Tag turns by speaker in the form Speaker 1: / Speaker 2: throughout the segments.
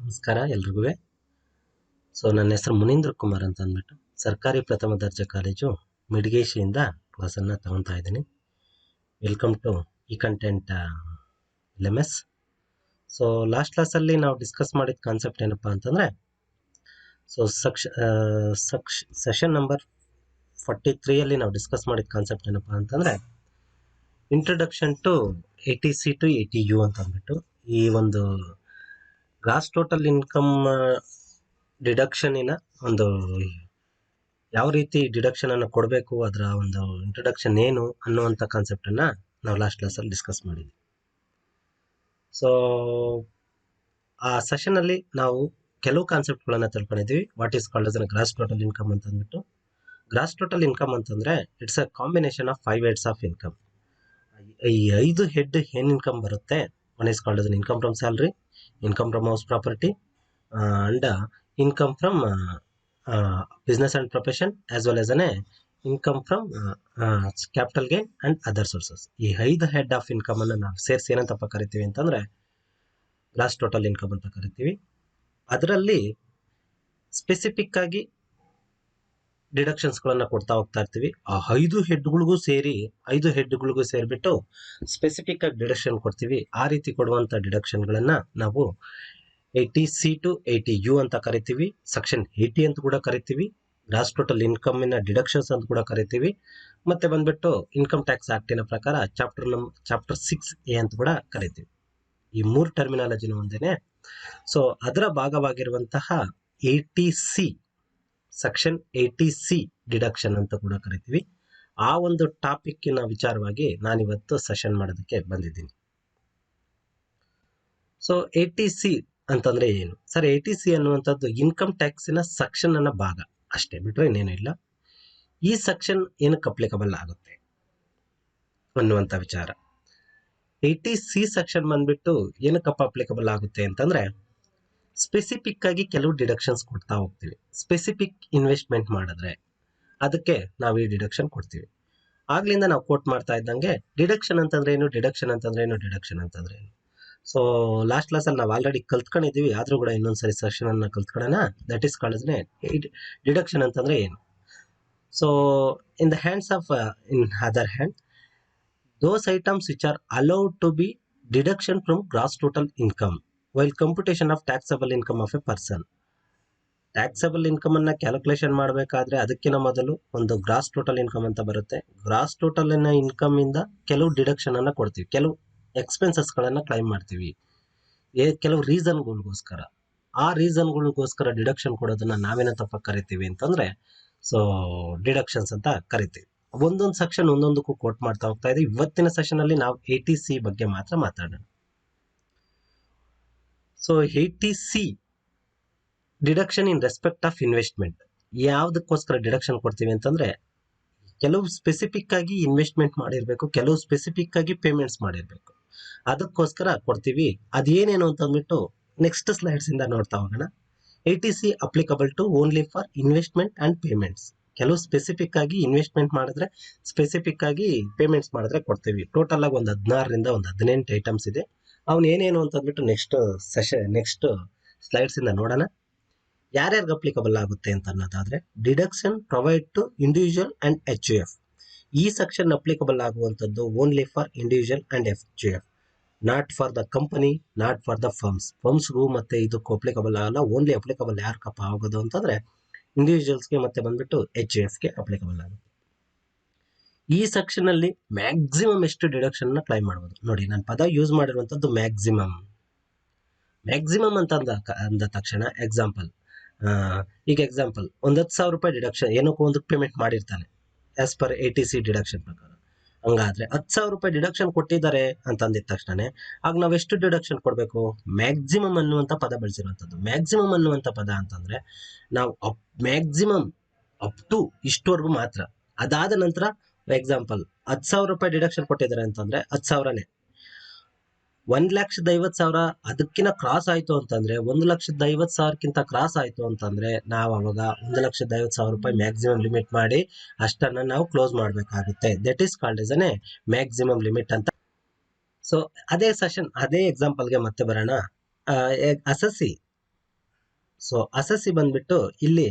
Speaker 1: ನಮಸ್ಕಾರ ಎಲ್ರಿಗೂ. ನನ್ನ ಹೆಸರು ಮುನೀಂದ್ರ ಕುಮಾರ್ ಅಂತ ಅಂದ್ಬಿಟ್ಟು ಸರ್ಕಾರಿ ಪ್ರಥಮ ದರ್ಜೆ ಕಾಲೇಜು ಮಿಡ್ಗೇಶಿಯಿಂದ ಕ್ಲಾಸನ್ನು ತಗೊತಾ ಇದ್ದೀನಿ. ವೆಲ್ಕಮ್ ಟು ಈ ಕಂಟೆಂಟ್ LMS. ಲಾಸ್ಟ್ ಕ್ಲಾಸಲ್ಲಿ ನಾವು ಡಿಸ್ಕಸ್ ಮಾಡಿದ ಕಾನ್ಸೆಪ್ಟ್ ಏನಪ್ಪ ಅಂತಂದರೆ, ಸೆಷನ್ ನಂಬರ್ 43 ನಾವು ಡಿಸ್ಕಸ್ ಮಾಡಿದ ಕಾನ್ಸೆಪ್ಟ್ ಏನಪ್ಪ ಅಂತಂದರೆ, introduction to ATC to ATU ಅಂತ ಅಂದ್ಬಿಟ್ಟು ಈ ಒಂದು ಗ್ರಾಸ್ ಟೋಟಲ್ ಇನ್ಕಮ್ ಡಿಡಕ್ಷನಿನ ಒಂದು ಯಾವ ರೀತಿ ಡಿಡಕ್ಷನ್ ಅನ್ನು ಕೊಡಬೇಕು, ಅದರ ಒಂದು ಇಂಟ್ರೊಡಕ್ಷನ್ ಏನು ಅನ್ನುವಂಥ ಕಾನ್ಸೆಪ್ಟನ್ನು ನಾವು ಲಾಸ್ಟ್ ಕ್ಲಾಸಲ್ಲಿ ಡಿಸ್ಕಸ್ ಮಾಡಿದ್ವಿ. ಆ ಸೆಷನಲ್ಲಿ ನಾವು ಕೆಲವು ಕಾನ್ಸೆಪ್ಟ್ಗಳನ್ನು ತಿಳ್ಕೊಂಡಿದ್ವಿ. What is called as gross total income ಅಂತ ಅಂದ್ಬಿಟ್ಟು. ಗ್ರಾಸ್ ಟೋಟಲ್ ಇನ್ಕಮ್ ಅಂತಂದರೆ it's a combination of 5 heads of income. ಈ 5 ಹೆಡ್ ಏನು ಇನ್ಕಮ್ ಬರುತ್ತೆ, one is called as income from salary, income from house property, and income from business and profession, as well as an income from capital gain and other sources. ಈ 5 head of income ಅನ್ನು ನಾವು ಸೇರಿಸಿ ಏನಂತಪ್ಪ ಕರಿತೀವಿ ಅಂತಂದರೆ gross total income ಅಂತ ಕರಿತೀವಿ. ಅದರಲ್ಲಿ specific ಆಗಿ ಡಿಡಕ್ಷನ್ಸ್ಗಳನ್ನು ಕೊಡ್ತಾ ಹೋಗ್ತಾ ಇರ್ತೀವಿ. ಆ 5 ಹೆಡ್ಗಳಿಗೂ ಸೇರಿಬಿಟ್ಟು ಸ್ಪೆಸಿಫಿಕ್ ಆಗಿ ಡಿಡಕ್ಷನ್ ಕೊಡ್ತೀವಿ. ಆ ರೀತಿ ಕೊಡುವಂಥ ಡಿಡಕ್ಷನ್ಗಳನ್ನು ನಾವು ATC ಟು ATU ಅಂತ ಕರಿತೀವಿ. ಸೆಕ್ಷನ್ 80 ಅಂತ ಕೂಡ ಕರಿತೀವಿ. ಗ್ರಾಸ್ ಟೋಟಲ್ ಇನ್ಕಮ್ನ ಡಿಡಕ್ಷನ್ಸ್ ಅಂತ ಕೂಡ ಕರಿತೀವಿ. ಮತ್ತೆ ಬಂದ್ಬಿಟ್ಟು ಇನ್ಕಮ್ ಟ್ಯಾಕ್ಸ್ ಆಕ್ಟಿನ ಪ್ರಕಾರ ಚಾಪ್ಟರ್ 6A ಅಂತ ಕೂಡ ಕರಿತೀವಿ. ಈ 3 ಟರ್ಮಿನಾಲಜಿನ ಒಂದೇನೆ. ಅದರ ಭಾಗವಾಗಿರುವಂತಹ ATC ಸೆಕ್ಷನ್ 80C ಡಿಡಕ್ಷನ್ ಅಂತ ಕೂಡ ಕರಿತೀವಿ. ಆ ಒಂದು ಟಾಪಿಕ್ಕಿನ ವಿಚಾರವಾಗಿ ನಾನಿವತ್ತು ಸೆಷನ್ ಮಾಡೋದಕ್ಕೆ ಬಂದಿದ್ದೀನಿ. ATC ಅಂತಂದ್ರೆ ಏನು ಸರ್? ATC ಅನ್ನುವಂಥದ್ದು ಇನ್ಕಮ್ ಟ್ಯಾಕ್ಸಿನ ಸೆಕ್ಷನ್ ಅನ್ನ ಭಾಗ ಅಷ್ಟೇ, ಬಿಟ್ರೆ ಇನ್ನೇನು ಇಲ್ಲ. ಈ ಸೆಕ್ಷನ್ ಏನಕ್ಕೆ ಅಪ್ಲಿಕಬಲ್ ಆಗುತ್ತೆ ಅನ್ನುವಂಥ ವಿಚಾರ. ATC ಸೆಕ್ಷನ್ ಬಂದ್ಬಿಟ್ಟು ಏನಕ್ಕಪ್ಪ ಅಪ್ಲಿಕಬಲ್ ಆಗುತ್ತೆ ಅಂತಂದ್ರೆ, ಸ್ಪೆಸಿಫಿಕ್ ಆಗಿ ಕೆಲವು ಡಿಡಕ್ಷನ್ಸ್ ಕೊಡ್ತಾ ಹೋಗ್ತೀವಿ. ಸ್ಪೆಸಿಫಿಕ್ ಇನ್ವೆಸ್ಟ್ಮೆಂಟ್ ಮಾಡಿದ್ರೆ ಅದಕ್ಕೆ ನಾವು ಈ ಡಿಡಕ್ಷನ್ ಕೊಡ್ತೀವಿ. ಆಗ್ಲಿಂದ ನಾವು ಕೋಟ್ ಮಾಡ್ತಾ ಇದ್ದಂಗೆ ಡಿಡಕ್ಷನ್ ಅಂತಂದ್ರೆ ಏನು, ಡಿಡಕ್ಷನ್ ಅಂತಂದ್ರೆ ಏನು, ಡಿಡಕ್ಷನ್ ಅಂತಂದ್ರೆ ಏನು. ಲಾಸ್ಟ್ ಕ್ಲಾಸಲ್ಲಿ ನಾವು ಆಲ್ರೆಡಿ ಕಲ್ತ್ಕೊಂಡಿದ್ದೀವಿ, ಆದರೂ ಕೂಡ ಇನ್ನೊಂದ್ಸರಿ ಸೆಷನ್ ಅನ್ನ ಕಲ್ತ್ಕೊಳ್ಳೋಣ. ದಟ್ ಈಸ್ ಕಾಲ್ಡ್ ಡಿಡಕ್ಷನ್ ಅಂತಂದ್ರೆ ಏನು. In the hands of in other hand, those items which are allowed to be deduction from gross total income while computation of taxable income of a person. Taxable income ಅನ್ನ calculation ಮಾಡಬೇಕಾದ್ರೆ ಅದಕ್ಕಿಂತ ಮೊದಲು ಒಂದು gross total income ಅಂತ ಬರುತ್ತೆ. Gross total income ಇಂದ ಕೆಲವು deduction ಅನ್ನ ಕೊಡ್ತೀವಿ, ಕೆಲವು ಎಕ್ಸ್ಪೆನ್ಸಸ್ ಗಳನ್ನ ಕ್ಲೈಮ್ ಮಾಡ್ತೀವಿ ಕೆಲವು ರೀಸನ್ಗಳಿಗೋಸ್ಕರ. ಆ ರೀಸನ್ಗಳಿಗೋಸ್ಕರ ಡಿಡಕ್ಷನ್ ಕೊಡೋದನ್ನ ನಾವೇನಂತಪ್ಪ ಕರಿತೀವಿ ಅಂತಂದ್ರೆ ಡಿಡಕ್ಷನ್ಸ್ ಅಂತ ಕರಿತೀವಿ. ಒಂದೊಂದು ಸೆಕ್ಷನ್ ಒಂದೊಂದಕ್ಕೂ ಕೋಟ್ ಮಾಡ್ತಾ ಹೋಗ್ತಾ ಇದೆ. ಇವತ್ತಿನ ಸೆಷನ್ ಅಲ್ಲಿ ನಾವು ATC ಬಗ್ಗೆ ಮಾತ್ರ ಮಾತಾಡೋಣ. ATC deduction in respect of investment. ಯಾವ್ದಕ್ಕೋಸ್ಕರ ಡಿಡಕ್ಷನ್ ಕೊಡ್ತೀವಿ ಅಂತಂದ್ರೆ, ಕೆಲವು ಸ್ಪೆಸಿಫಿಕ್ ಆಗಿ ಇನ್ವೆಸ್ಟ್ಮೆಂಟ್ ಮಾಡಿರ್ಬೇಕು, ಕೆಲವು ಸ್ಪೆಸಿಫಿಕ್ ಆಗಿ ಪೇಮೆಂಟ್ಸ್ ಮಾಡಿರ್ಬೇಕು, ಅದಕ್ಕೋಸ್ಕರ ಕೊಡ್ತೀವಿ. ಅದೇನೇನು ಅಂತಂದ್ಬಿಟ್ಟು ನೆಕ್ಸ್ಟ್ ಸ್ಲೈಡ್ಸ್ ಇಂದ ನೋಡ್ತಾ ಹೋಗೋಣ. ATC applicable to only for investment and payments. ಕೆಲವು ಸ್ಪೆಸಿಫಿಕ್ ಆಗಿ ಇನ್ವೆಸ್ಟ್ಮೆಂಟ್ ಮಾಡಿದ್ರೆ, ಸ್ಪೆಸಿಫಿಕ್ ಆಗಿ ಪೇಮೆಂಟ್ಸ್ ಮಾಡಿದ್ರೆ ಕೊಡ್ತೀವಿ. ಟೋಟಲ್ ಆಗಿ ಒಂದು 16ರಿಂದ ಒಂದು 18 ಐಟಮ್ಸ್ ಇದೆ. ಅವನು ಏನೇನು ಅಂತಂದ್ಬಿಟ್ಟು ನೆಕ್ಸ್ಟ್ ಸ್ಲೈಡ್ಸ್ ಇಂದ ನೋಡೋಣ. ಯಾರ್ಯಾರಿಗೆ ಅಪ್ಲಿಕಬಲ್ ಆಗುತ್ತೆ ಅಂತ ಅನ್ನೋದಾದ್ರೆ, deduction provide to individual and HUF. ಈ ಸೆಕ್ಷನ್ ಅಪ್ಲಿಕಬಲ್ ಆಗುವಂಥದ್ದು only for individual and HUF, not for the company, not for the ಫರ್ಮ್ಸ್ಗೂ ಮತ್ತೆ ಇದಕ್ಕೂ ಅಪ್ಲಿಕಬಲ್ ಆಗಲ್ಲ. ಓನ್ಲಿ ಅಪ್ಲಿಕಬಲ್ ಯಾರಕ್ಕಪ್ಪ ಆಗೋದು ಅಂತಂದ್ರೆ ಇಂಡಿವಿಜುವಲ್ಸ್ಗೆ ಮತ್ತೆ ಬಂದ್ಬಿಟ್ಟು HUFಗೆ ಅಪ್ಲಿಕಬಲ್ ಆಗುತ್ತೆ. ಈ ಸೆಕ್ಷನ್ ಅಲ್ಲಿ ಮ್ಯಾಕ್ಸಿಮಮ್ ಎಷ್ಟು ಡಿಡಕ್ಷನ್ ನ ಕ್ಲೈಮ್ ಮಾಡಬಹುದು ನೋಡಿ. ನಾನು ಪದ ಯೂಸ್ ಮಾಡಿರುವಂತದ್ದು ಮ್ಯಾಕ್ಸಿಮಮ್ ಅಂತ ಅಂದ ತಕ್ಷಣ ಎಕ್ಸಾಂಪಲ್, ಈಗ ಎಕ್ಸಾಂಪಲ್ ಒಂದು 10,000 ರೂಪಾಯಿ ಡಿಡಕ್ಷನ್ ಏನಕ್ಕೋ ಒಂದು ಪೇಮೆಂಟ್ ಮಾಡಿರ್ತಾನೆ ಆಸ್ ಪರ್ ATC ಡಿಡಕ್ಷನ್ ಪ್ರಕಾರ. ಹಂಗಾದ್ರೆ 10,000 ರೂಪಾಯಿ ಡಿಡಕ್ಷನ್ ಕೊಟ್ಟಿದ್ದಾರೆ ಅಂತ ಅಂದಿದ ತಕ್ಷಣ ಆಗ ನಾವು ಎಷ್ಟು ಡಿಡಕ್ಷನ್ ಕೊಡಬೇಕು? ಮ್ಯಾಕ್ಸಿಮಮ್ ಅನ್ನುವಂಥ ಪದ ಬಳಸಿರುವಂಥದ್ದು. ಮ್ಯಾಕ್ಸಿಮಮ್ ಅನ್ನುವಂಥ ಪದ ಅಂತಂದ್ರೆ ನಾವು ಮ್ಯಾಕ್ಸಿಮಮ್ ಅಪ್ ಟು ಇಷ್ಟವರೆಗೂ ಮಾತ್ರ. ಅದಾದ ನಂತರ ಎಕ್ಸಾಂಪಲ್ 10,000 ರೂಪಾಯಿ ಡಿಡಕ್ಷನ್ ಕೊಟ್ಟಿದ್ದಾರೆ ಅಂತಂದ್ರೆ 10,000ನೇ. 1,50,000 ಅದಕ್ಕಿಂತ ಕ್ರಾಸ್ ಆಯ್ತು ಅಂತಂದ್ರೆ, 1,50,000ಕ್ಕಿಂತ ಕ್ರಾಸ್ ಆಯ್ತು ಅಂತಂದ್ರೆ ನಾವು ಅವಾಗ 1,50,000 ರೂಪಾಯಿ ಮ್ಯಾಕ್ಸಿಮಮ್ ಲಿಮಿಟ್ ಮಾಡಿ ಅಷ್ಟನ್ನ ನಾವು ಕ್ಲೋಸ್ ಮಾಡಬೇಕಾಗುತ್ತೆ. That is called as A maximum limit ಅಂತ. ಅದೇ ಎಕ್ಸಾಂಪಲ್ಗೆ ಮತ್ತೆ ಬರೋಣ. ಅಸಸಿ ಸೊ ಅಸಸಿ ಬಂದ್ಬಿಟ್ಟು ಇಲ್ಲಿ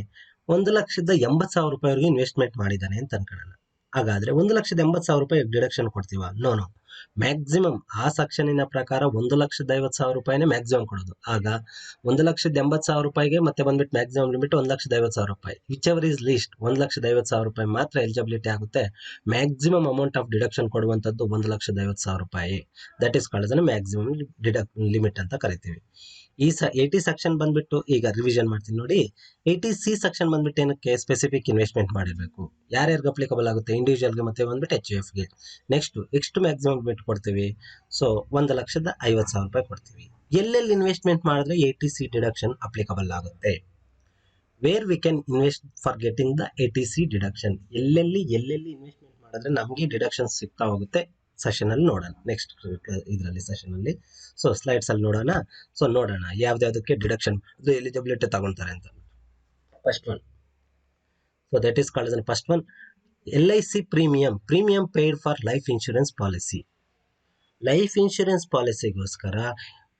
Speaker 1: 1,80,000 ಇನ್ವೆಸ್ಟ್ಮೆಂಟ್ ಮಾಡಿದ್ದಾನೆ ಅಂತ ಅನ್ಕೊಳ್ಳೋಣ. ಹಾಗಾದ್ರೆ 1,80,000 ಡಿಡಕ್ಷನ್ ಕೊಡ್ತೀವ? ನೋ ನೋ, ಮ್ಯಾಕ್ಸಿಮಮ್ ಆ ಸೆಕ್ಷನಿನ ಪ್ರಕಾರ 1,50,000 ಮ್ಯಾಕ್ಸಿಮಮ್ ಕೊಡೋದು. ಆಗ 1,80,000 ಮತ್ತೆ ಬಂದ್ಬಿಟ್ಟು maximum limit 1,50,000. Whichever is least 1,50,000 ಮಾತ್ರ ಎಲಿಜಿಬಿಲಿಟಿ ಆಗುತ್ತೆ. ಮ್ಯಾಕ್ಸಿಮಮ್ ಅಮೌಂಟ್ ಆಫ್ ಡಿಡಕ್ಷನ್ ಕೊಡುವಂಥದ್ದು 1,50,000. That is called maximum limit ಅಂತ ಕರಿತೀವಿ. ಈ 80 ಸೆಕ್ಷನ್ ಬಂದ್ಬಿಟ್ಟು ಈಗ ರಿವಿಷನ್ ಮಾಡ್ತೀನಿ ನೋಡಿ. 80C ಸೆಕ್ಷನ್ ಬಂದ್ಬಿಟ್ಟು ಏನಕ್ಕೆ? ಸ್ಪೆಸಿಫಿಕ್ ಇನ್ವೆಸ್ಟ್ಮೆಂಟ್ ಮಾಡಿರಬೇಕು. ಯಾರ್ಯಾರಿಗೆ ಅಪ್ಲಿಕಬಲ್ ಆಗುತ್ತೆ? ಇಂಡಿವಿಜುವಲ್ಗೆ ಮತ್ತೆ ಬಂದ್ಬಿಟ್ಟು HUFಗೆ. ನೆಕ್ಸ್ಟ್ ಎಷ್ಟು ಮ್ಯಾಕ್ಸಿಮಮ್ ಲಿಮಿಟ್ ಕೊಡ್ತೀವಿ? ಸೊ 1,50,000 ಕೊಡ್ತೀವಿ. ಎಲ್ಲೆಲ್ಲಿ ಇನ್ವೆಸ್ಟ್ಮೆಂಟ್ ಮಾಡಿದ್ರೆ 80C ಡಿಡಕ್ಷನ್ ಅಪ್ಲಿಕಬಲ್ ಆಗುತ್ತೆ? Where we can invest for getting the 80C deduction. ಎಲ್ಲೆಲ್ಲಿ ಇನ್ವೆಸ್ಟ್ಮೆಂಟ್ ಮಾಡಿದ್ರೆ ನಮಗೆ ಡಿಡಕ್ಷನ್ ಸಿಗ್ತಾ ಹೋಗುತ್ತೆ ಸೆಷನ್ ಅಲ್ಲಿ ನೋಡೋಣ. ನೆಕ್ಸ್ಟ್ ಇದರಲ್ಲಿ ಸೆಷನ್ ಅಲ್ಲಿ ಸೊ ಸ್ಲೈಡ್ಸ್ ಅಲ್ಲಿ ನೋಡೋಣ. ಸೊ ನೋಡೋಣ ಯಾವ್ದಾವುದಕ್ಕೆ ಡಿಡಕ್ಷನ್ ಎಲಿಜಿಬಿಲಿಟಿ ತಗೊಳ್ತಾರೆ ಅಂತ. First one, so that is called first one LIC premium paid for life insurance policy. Life insurance ಪಾಲಿಸಿಗೋಸ್ಕರ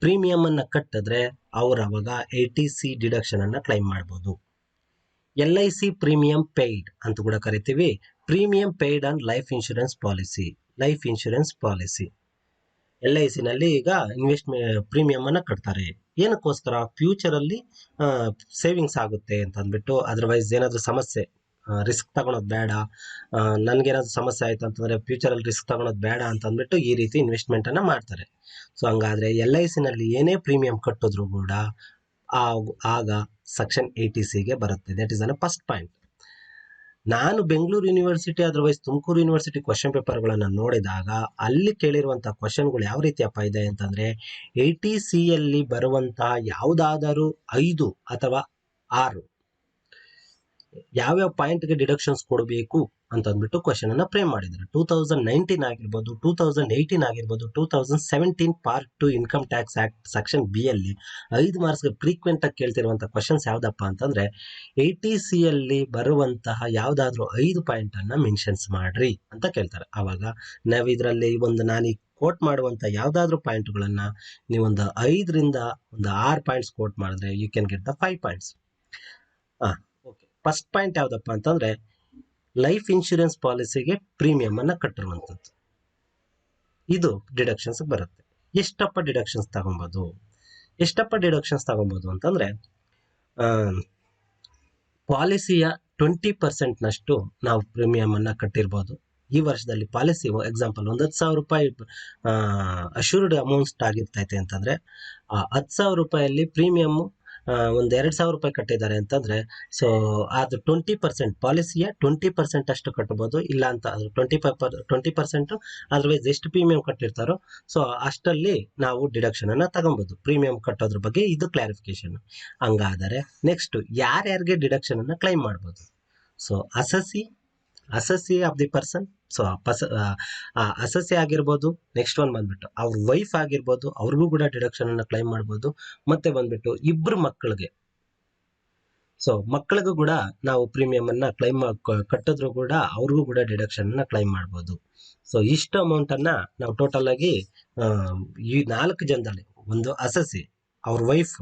Speaker 1: ಪ್ರೀಮಿಯಂ ಅನ್ನ ಕಟ್ಟಿದ್ರೆ ಅವ್ರು ಅವಾಗ 80C ಡಿಡಕ್ಷನ್ ಅನ್ನ ಕ್ಲೈಮ್ ಮಾಡ್ಬೋದು. LIC ಪ್ರೀಮಿಯಂ ಪೇಯ್ಡ್ ಅಂತ ಕೂಡ ಕರಿತೀವಿ. Premium paid on life insurance policy. LIC ನಲ್ಲಿ ಈಗ ಪ್ರೀಮಿಯಂ ಅನ್ನ ಕಟ್ತಾರೆ. ಏನಕ್ಕೋಸ್ಕರ? ಫ್ಯೂಚರ್ ಅಲ್ಲಿ ಸೇವಿಂಗ್ಸ್ ಆಗುತ್ತೆ ಅಂತ ಅಂದ್ಬಿಟ್ಟು. ಅದರ್ವೈಸ್ ಏನಾದ್ರು ಸಮಸ್ಯೆ, ರಿಸ್ಕ್ ತಗೊಳೋದು ಬೇಡ, ನನ್ಗೇನಾದ್ರು ಸಮಸ್ಯೆ ಆಯ್ತು ಅಂತಂದ್ರೆ ಫ್ಯೂಚರ್ ಅಲ್ಲಿ ರಿಸ್ಕ್ ತಗೊಳೋದು ಬೇಡ ಅಂತ ಅಂದ್ಬಿಟ್ಟು ಈ ರೀತಿ ಇನ್ವೆಸ್ಟ್ಮೆಂಟ್ ಅನ್ನ ಮಾಡ್ತಾರೆ. ಸೊ ಹಂಗಾದ್ರೆ LIC ನಲ್ಲಿ ಏನೇ ಪ್ರೀಮಿಯಂ ಕಟ್ಟಿದ್ರು ಕೂಡ ಆಗ ಸೆಕ್ಷನ್ 80Cಗೆ ಬರುತ್ತೆ. That is first point. ನಾನು Bengaluru university otherwise Tumakuru university question ಪೇಪರ್ಗಳನ್ನು ನೋಡಿದಾಗ ಅಲ್ಲಿ ಕೇಳಿರುವಂತಹ ಕ್ವಶನ್ಗಳು ಯಾವ ರೀತಿಯಪ್ಪ ಇದೆ ಅಂತಂದ್ರೆ 80Cಯಲ್ಲಿ ಬರುವಂತಹ ಯಾವುದಾದರೂ 5 ಅಥವಾ 6 ಯಾವ್ಯಾವ ಪಾಯಿಂಟ್ಗೆ ಡಿಡಕ್ಷನ್ಸ್ ಕೊಡಬೇಕು ಅಂತ ಅಂದ್ಬಿಟ್ಟು ಕ್ವಶನ್ ಅನ್ನ ಫ್ರೇಮ್ ಮಾಡಿದ್ರು. 2019 ಆಗಿರ್ಬೋದು, 2018 ಆಗಿರ್ಬೋದು, 2017 part 2 income tax act section B ಅಲ್ಲಿ 5 ಮಾರ್ಕ್ಸ್ಗೆ ಫ್ರೀಕ್ವೆಂಟ್ ಆಗಿ ಕೇಳ್ತಿರುವಂತಹ ಕ್ವಶನ್ಸ್ ಯಾವ್ದಪ್ಪ ಅಂತಂದ್ರೆ 80Cಯಲ್ಲಿ ಬರುವಂತಹ ಯಾವ್ದಾದ್ರು 5 ಪಾಯಿಂಟ್ ಅನ್ನ ಮೆನ್ಷನ್ಸ್ ಮಾಡ್ರಿ ಅಂತ ಕೇಳ್ತಾರೆ. ಅವಾಗ ನಾವ್ ಇದರಲ್ಲಿ ನಾನು ಕೋಟ್ ಮಾಡುವಂತ ಯಾವ್ದಾದ್ರು ಪಾಯಿಂಟ್ಗಳನ್ನ ನೀವೊಂದು 5ರಿಂದ 6 ಪಾಯಿಂಟ್ಸ್ ಕೋಟ್ ಮಾಡಿದ್ರೆ you can get the 5 points. First point ಯಾವ್ದಪ್ಪ ಅಂತಂದ್ರೆ ಲೈಫ್ ಇನ್ಶೂರೆನ್ಸ್ ಪಾಲಿಸಿಗೆ ಪ್ರೀಮಿಯಂ ಅನ್ನ ಕಟ್ಟಿರುವಂತದ್ದು, ಇದು ಡಿಡಕ್ಷನ್ಸ್ ಬರುತ್ತೆ. ಎಷ್ಟಪ್ಪ ಡಿಡಕ್ಷನ್ಸ್ ತಗೊಬಹುದು ಅಂತಂದ್ರೆ ಪಾಲಿಸಿಯ 20% ನಷ್ಟು ನಾವು ಪ್ರೀಮಿಯಂ ಅನ್ನ ಕಟ್ಟಿರ್ಬೋದು. ಈ ವರ್ಷದಲ್ಲಿ ಪಾಲಿಸಿ ಎಕ್ಸಾಂಪಲ್ 10,000 ಅಶ್ಯೂರ್ಡ್ ಅಮೌಂಟ್ ಆಗಿರ್ತೈತೆ ಅಂತಂದ್ರೆ ಆ 10,000 ಪ್ರೀಮಿಯಂ ಒಂದು 2,000 ಕಟ್ಟಿದ್ದಾರೆ ಅಂತಂದ್ರೆ ಸೊ ಅದು 20% ಪಾಲಿಸಿಯ 20% ಅಷ್ಟು ಕಟ್ಟಬಹುದು. ಇಲ್ಲ ಅಂತ 20% ಅದರ್ವೈಸ್ ಎಷ್ಟು ಪ್ರೀಮಿಯಂ ಕಟ್ಟಿರ್ತಾರೋ ಸೊ ಅಷ್ಟಲ್ಲಿ ನಾವು ಡಿಡಕ್ಷನ್ ಅನ್ನ ತಗೊಬಹುದು. ಪ್ರೀಮಿಯಂ ಕಟ್ಟೋದ್ರ ಬಗ್ಗೆ ಇದು ಕ್ಲಾರಿಫಿಕೇಶನ್. ಹಂಗಾದರೆ ನೆಕ್ಸ್ಟ್ ಯಾರ್ಯಾರಿಗೆ ಡಿಡಕ್ಷನ್ ಅನ್ನ ಕ್ಲೈಮ್ ಮಾಡಬಹುದು? So assessee of the person. So assessee ಆಗಿರ್ಬೋದು. ನೆಕ್ಸ್ಟ್ ಒನ್ ಬಂದ್ಬಿಟ್ಟು ಅವ್ರ ವೈಫ್ ಆಗಿರ್ಬೋದು, ಅವ್ರಿಗೂ ಕೂಡ ಡಿಡಕ್ಷನ್ ಅನ್ನ ಕ್ಲೈಮ್ ಮಾಡ್ಬೋದು. ಮತ್ತೆ ಬಂದ್ಬಿಟ್ಟು ಇಬ್ರು ಮಕ್ಕಳಿಗೆ, ಸೊ ಮಕ್ಕಳಿಗೂ ಕೂಡ ನಾವು ಪ್ರೀಮಿಯಂ ಅನ್ನ ಕ್ಲೈಮ್ ಕಟ್ಟಿದ್ರು ಕೂಡ ಅವ್ರಿಗೂ ಕೂಡ ಡಿಡಕ್ಷನ್ ಅನ್ನ ಕ್ಲೈಮ್ ಮಾಡ್ಬೋದು. ಸೊ ಇಷ್ಟು ಅಮೌಂಟ್ ಅನ್ನ ನಾವು ಟೋಟಲ್ ಆಗಿ ಈ 4 ಜನದಲ್ಲಿ, ಒಂದು ಅಸಸಿ, ಅವ್ರ ವೈಫ್,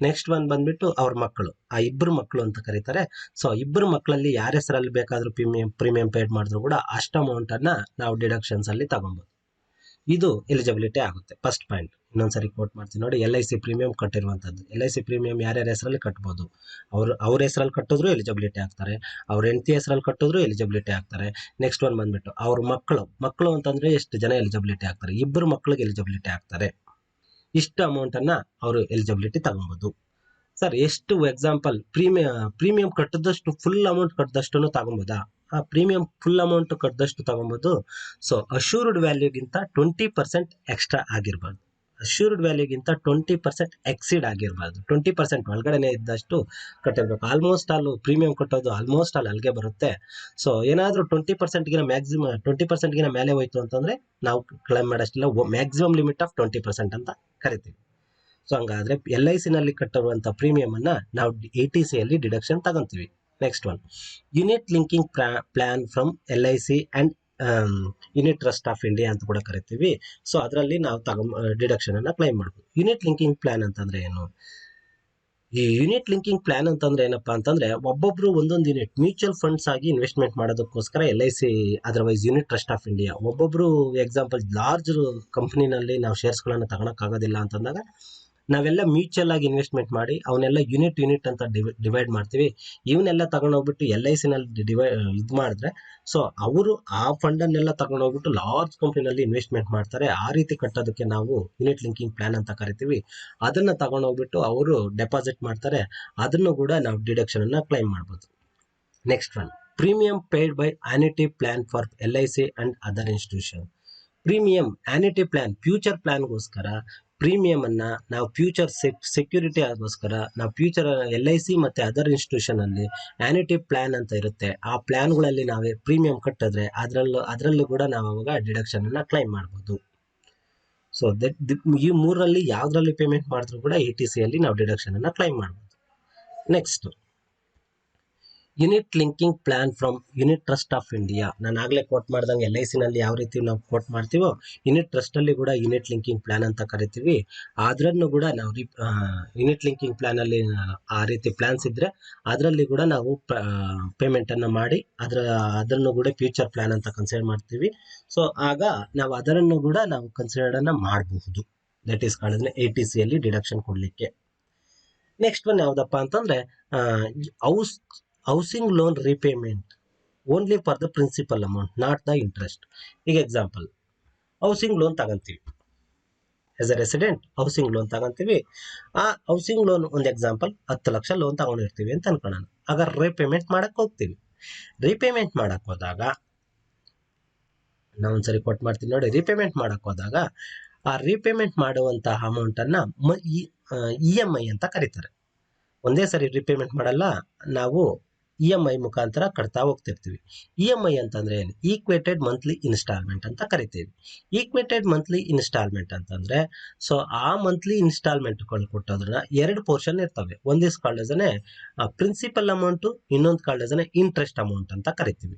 Speaker 1: ನೆಕ್ಸ್ಟ್ ಒನ್ ಬಂದ್ಬಿಟ್ಟು ಅವ್ರ ಮಕ್ಕಳು, ಆ ಇಬ್ಬರು ಮಕ್ಕಳು ಅಂತ ಕರೀತಾರೆ. ಸೊ ಇಬ್ಬರು ಮಕ್ಕಳಲ್ಲಿ ಯಾರ ಹೆಸರಲ್ಲಿ ಬೇಕಾದ್ರೂ ಪ್ರೀಮಿಯಂ ಪೇಡ್ ಮಾಡಿದ್ರು ಕೂಡ ಅಷ್ಟು ಅಮೌಂಟ್ ಅನ್ನ ನಾವು ಡಿಡಕ್ಷನ್ಸ್ ಅಲ್ಲಿ ತಗೊಬಹುದು. ಇದು ಎಲಿಜಿಬಿಲಿಟಿ ಆಗುತ್ತೆ. ಫಸ್ಟ್ ಪಾಯಿಂಟ್ ಇನ್ನೊಂದ್ಸರಿ ಕೋಟ್ ಮಾಡ್ತೀನಿ ನೋಡಿ. LIC ಪ್ರೀಮಿಯಂ ಕಟ್ಟಿರುವಂತದ್ದು. LIC ಪ್ರೀಮಿಯಂ ಯಾರ್ಯಾರ ಹೆಸರಲ್ಲಿ ಕಟ್ಬೋದು? ಅವ್ರ ಹೆಸರಲ್ಲಿ ಕಟ್ಟಿದ್ರು ಎಲಿಜಿಬಿಲಿಟಿ ಆಗ್ತಾರೆ, ಅವ್ರ ಹೆಂಡತಿ ಹೆಸರಲ್ಲಿ ಕಟ್ಟಿದ್ರು ಎಲಿಜಿಬಿಲಿಟಿ ಆಗ್ತಾರೆ. ನೆಕ್ಸ್ಟ್ ಒನ್ ಬಂದ್ಬಿಟ್ಟು ಅವ್ರ ಮಕ್ಕಳು ಅಂತಂದ್ರೆ ಎಷ್ಟು ಜನ ಎಲಿಜಿಬಿಲಿಟಿ ಆಗ್ತಾರೆ? ಇಬ್ಬರು ಮಕ್ಕಳಿಗೆ ಎಲಿಜಿಬಿಲಿಟಿ ಆಗ್ತಾರೆ. ಇಷ್ಟು ಅಮೌಂಟ್ ಅನ್ನ ಅವರು ಎಲಿಜಿಬಿಲಿಟಿ ತಗೊಬಹುದು. ಸರ್ ಎಷ್ಟು ಎಕ್ಸಾಂಪಲ್ ಪ್ರೀಮಿಯಂ ಕಟ್ಟಿದಷ್ಟು ಫುಲ್ ಅಮೌಂಟ್ ಕಟ್ಟಿದಷ್ಟು ತಗೊಬೋದಾ? ಆ ಪ್ರೀಮಿಯಂ ಫುಲ್ ಅಮೌಂಟ್ ಕಟ್ಟಿದಷ್ಟು ತಗೊಬಹುದು. ಸೊ ಅಶ್ಯೂರ್ಡ್ ವ್ಯಾಲ್ಯೂಗಿಂತ 20% ಎಕ್ಸ್ಟ್ರಾ ಆಗಿರ್ಬಾರ್ದು. ಅಶ್ಯೂರ್ಡ್ ವ್ಯಾಲ್ಯೂಗಿಂತ 20% ಎಕ್ಸಿಡ್ ಆಗಿರ್ಬಾರ್ದು. 20% ಒಳಗಡೆನೆ ಇದ್ದಷ್ಟು ಕಟ್ಟಿರ್ಬೇಕು. ಆಲ್ಮೋಸ್ಟ್ ಆಲ್ ಪ್ರೀಮಿಯಂ ಕಟ್ಟೋದು ಆಲ್ಮೋಸ್ಟ್ ಆಲ್ ಅಲ್ಲಿಗೆ ಬರುತ್ತೆ. ಸೊ ಏನಾದ್ರೂ 20%ಗಿನ ಮ್ಯಾಕ್ಸಿಮಮ್ 20%ಗಿನ ಮೇಲೆ ಹೋಯ್ತು ಅಂತಂದ್ರೆ ನಾವು ಕ್ಲೈಮ್ ಮಾಡೋಷ್ಟಿಲ್ಲ. ಮ್ಯಾಕ್ಸಿಮಮ್ ಲಿಮಿಟ್ ಆಫ್ 20% ಅಂತ ಕರಿತೀವಿ. ಸೊ ಹಂಗಾದ್ರೆ LIC ನಲ್ಲಿ ಕಟ್ಟಿರುವಂತ ಪ್ರೀಮಿಯಂ ಅನ್ನ ನಾವು 80Cಯಲ್ಲಿ ಡಿಡಕ್ಷನ್ ತಗೊಂತೀವಿ. Next one unit linking plan from LIC and unit trust of India ಅಂತ ಕೂಡ ಕರಿತೀವಿ. ಸೊ ಅದರಲ್ಲಿ ನಾವು ಡಿಡಕ್ಷನ್ ಅನ್ನ ಕ್ಲೈಮ್ ಮಾಡಬಹುದು. ಯೂನಿಟ್ ಲಿಂಕಿಂಗ್ ಪ್ಲಾನ್ ಅಂತಂದ್ರೆ ಏನು? ಈ ಯೂನಿಟ್ ಲಿಂಕಿಂಗ್ ಪ್ಲಾನ್ ಅಂತಂದ್ರೆ ಏನಪ್ಪಾ ಅಂತಂದ್ರೆ ಒಬ್ಬೊಬ್ರು ಒಂದೊಂದು ಯೂನಿಟ್ ಮ್ಯೂಚುವಲ್ ಫಂಡ್ಸ್ ಆಗಿ ಇನ್ವೆಸ್ಟ್ಮೆಂಟ್ ಮಾಡೋದಕ್ಕೋಸ್ಕರ LIC otherwise unit trust of India ಒಬ್ಬೊಬ್ರು ಎಕ್ಸಾಂಪಲ್ ಲಾರ್ಜ್ ಕಂಪನಿನಲ್ಲಿ ನಾವು ಶೇರ್ಸ್ಗಳನ್ನು ತಗೊಳಕ್ ಆಗೋದಿಲ್ಲ ಅಂತಂದಾಗ ನಾವೆಲ್ಲ ಮ್ಯೂಚುವಲ್ ಆಗಿ ಇನ್ವೆಸ್ಟ್ಮೆಂಟ್ ಮಾಡಿ ಅವನ್ನೆಲ್ಲ ಯೂನಿಟ್ ಅಂತ ಡಿವೈಡ್ ಮಾಡ್ತೀವಿ. ಇವನ್ನೆಲ್ಲ ತಗೊಂಡೋಗ್ಬಿಟ್ಟು LIC ನಲ್ಲಿ ಇದು ಮಾಡಿದ್ರೆ ಸೊ ಅವರು ಆ ಫಂಡ್ ಅನ್ನೆಲ್ಲ ತಗೊಂಡೋಗ್ಬಿಟ್ಟು ಲಾರ್ಜ್ ಕಂಪನಿನಲ್ಲಿ ಇನ್ವೆಸ್ಟ್ಮೆಂಟ್ ಮಾಡ್ತಾರೆ. ಆ ರೀತಿ ಕಟ್ಟೋದಕ್ಕೆ ನಾವು ಯೂನಿಟ್ ಲಿಂಕಿಂಗ್ ಪ್ಲಾನ್ ಅಂತ ಕರಿತೀವಿ. ಅದನ್ನ ತಗೊಂಡೋಗ್ಬಿಟ್ಟು ಅವರು ಡೆಪಾಸಿಟ್ ಮಾಡ್ತಾರೆ. ಅದನ್ನು ಕೂಡ ನಾವು ಡಿಡಕ್ಷನ್ ಅನ್ನ ಕ್ಲೈಮ್ ಮಾಡ್ಬೋದು. Next one, premium paid by annuity plan for LIC and other institution. Premium annuity plan future ಪ್ಲಾನ್ಗೋಸ್ಕರ ಪ್ರೀಮಿಯಂ ಅನ್ನ ನಾವು ಫ್ಯೂಚರ್ ಸೆಕ್ಯೂರಿಟಿ ಆಗೋಸ್ಕರ ನಾವು ಫ್ಯೂಚರ್ LIC ಮತ್ತೆ ಅದರ್ ಇನ್ಸ್ಟಿಟ್ಯೂಷನ್ ಅಲ್ಲಿ ಆನ್ಯುಟಿ ಪ್ಲಾನ್ ಅಂತ ಇರುತ್ತೆ. ಆ ಪ್ಲಾನ್ಗಳಲ್ಲಿ ನಾವೇ ಪ್ರೀಮಿಯಂ ಕಟ್ಟಿದ್ರೆ ಅದರಲ್ಲೂ ಕೂಡ ನಾವು ಅವಾಗ ಡಿಡಕ್ಷನ್ ಅನ್ನ ಕ್ಲೈಮ್ ಮಾಡ್ಬೋದು. ಸೊ ಈ ಮೂರಲ್ಲಿ ಯಾವ್ದ್ರಲ್ಲಿ ಪೇಮೆಂಟ್ ಮಾಡಿದ್ರು ಕೂಡ ATC ಅಲ್ಲಿ ನಾವು ಡಿಡಕ್ಷನ್ ಅನ್ನ ಕ್ಲೈಮ್ ಮಾಡ್ಬೋದು. Next, unit linking plan from unit trust of India. ನಾನು ಆಗ್ಲೇ ಕೋಟ್ ಮಾಡ್ದಂಗೆ LIC ನಲ್ಲಿ ಯಾವ ರೀತಿ ನಾವು ಕೋಟ್ ಮಾಡ್ತೀವೋ ಯೂನಿಟ್ ಟ್ರಸ್ಟ್ ಅಲ್ಲಿ ಕೂಡ ಯೂನಿಟ್ ಲಿಂಕಿಂಗ್ ಪ್ಲಾನ್ ಅಂತ ಕರಿತೀವಿ. ಅದನ್ನು ಕೂಡ ನಾವು ಯೂನಿಟ್ ಲಿಂಕಿಂಗ್ ಪ್ಲಾನ್ ಅಲ್ಲಿ ಆ ರೀತಿ ಪ್ಲಾನ್ಸ್ ಇದ್ರೆ ಅದರಲ್ಲಿ ಕೂಡ ನಾವು ಪೇಮೆಂಟ್ ಅನ್ನ ಮಾಡಿ ಅದನ್ನು ಕೂಡ ಫ್ಯೂಚರ್ ಪ್ಲಾನ್ ಅಂತ ಕನ್ಸಿಡರ್ ಮಾಡ್ತೀವಿ. ಸೊ ಆಗ ನಾವು ಅದನ್ನು ಕೂಡ ನಾವು ಕನ್ಸಿಡರ್ ಅನ್ನ ಮಾಡಬಹುದು. ದಟ್ ಈಸ್ ಕಾಲ್ಡ್ ATC ಅಲ್ಲಿ ಡಿಡಕ್ಷನ್ ಕೊಡ್ಲಿಕ್ಕೆ. ನೆಕ್ಸ್ಟ್ ಒನ್ ಯಾವ್ದಪ್ಪ ಅಂತಂದ್ರೆ housing loan repayment only for the principal amount, not the interest. ಈಗ ಎಕ್ಸಾಂಪಲ್, ಹೌಸಿಂಗ್ ಲೋನ್ ತಗೊಂತೀವಿ. As a resident housing loan ತಗೊಂತೀವಿ. ಆ ಹೌಸಿಂಗ್ ಲೋನ್ ಒಂದು ಎಕ್ಸಾಂಪಲ್ 10 ಲಕ್ಷ ಲೋನ್ ತಗೊಂಡಿರ್ತೀವಿ ಅಂತ ಅನ್ಕೊಳ್ಳೋಣ. ಆಗ ರೀಪೇಮೆಂಟ್ ಮಾಡಕ್ ಹೋಗ್ತೀವಿ. ರೀಪೇಮೆಂಟ್ ಮಾಡಕ್ ಹೋದಾಗ ನಾವು ಒಂದ್ಸರಿ ಕೊಟ್ಟು ಮಾಡ್ತೀವಿ ನೋಡಿ. ರೀಪೇಮೆಂಟ್ ಮಾಡಕ್ ಹೋದಾಗ ಆ ರೀಪೇಮೆಂಟ್ ಮಾಡುವಂತಹ ಅಮೌಂಟ್ ಅನ್ನ EMI ಅಂತ ಕರೀತಾರೆ. ಒಂದೇ ಸರಿ ರೀಪೇಮೆಂಟ್ ಮಾಡಲ್ಲ, ನಾವು EMI ಮುಖಾಂತರ ಕಟ್ತಾ ಹೋಗ್ತಿರ್ತೀವಿ. EMI ಅಂತಂದ್ರೆ ಏನು? ಈಕ್ವೇಟೆಡ್ ಮಂತ್ಲಿ ಇನ್ಸ್ಟಾಲ್ಮೆಂಟ್ ಅಂತ ಕರಿತೀವಿ. ಈಕ್ವೇಟೆಡ್ ಮಂತ್ಲಿ ಇನ್ಸ್ಟಾಲ್ಮೆಂಟ್ ಅಂತಂದ್ರೆ ಸೊ ಆ ಮಂತ್ಲಿ ಇನ್ಸ್ಟಾಲ್ಮೆಂಟ್ ಕೊಟ್ಟೋದ್ರನ್ನ 2 ಪೋರ್ಷನ್ ಇರ್ತವೆ. ಒಂದ್ is called as principal amount, ಇನ್ನೊಂದು ಕಾಲ್ಡ್ ಆಸ್ ಇಂಟ್ರೆಸ್ಟ್ ಅಮೌಂಟ್ ಅಂತ ಕರಿತೀವಿ.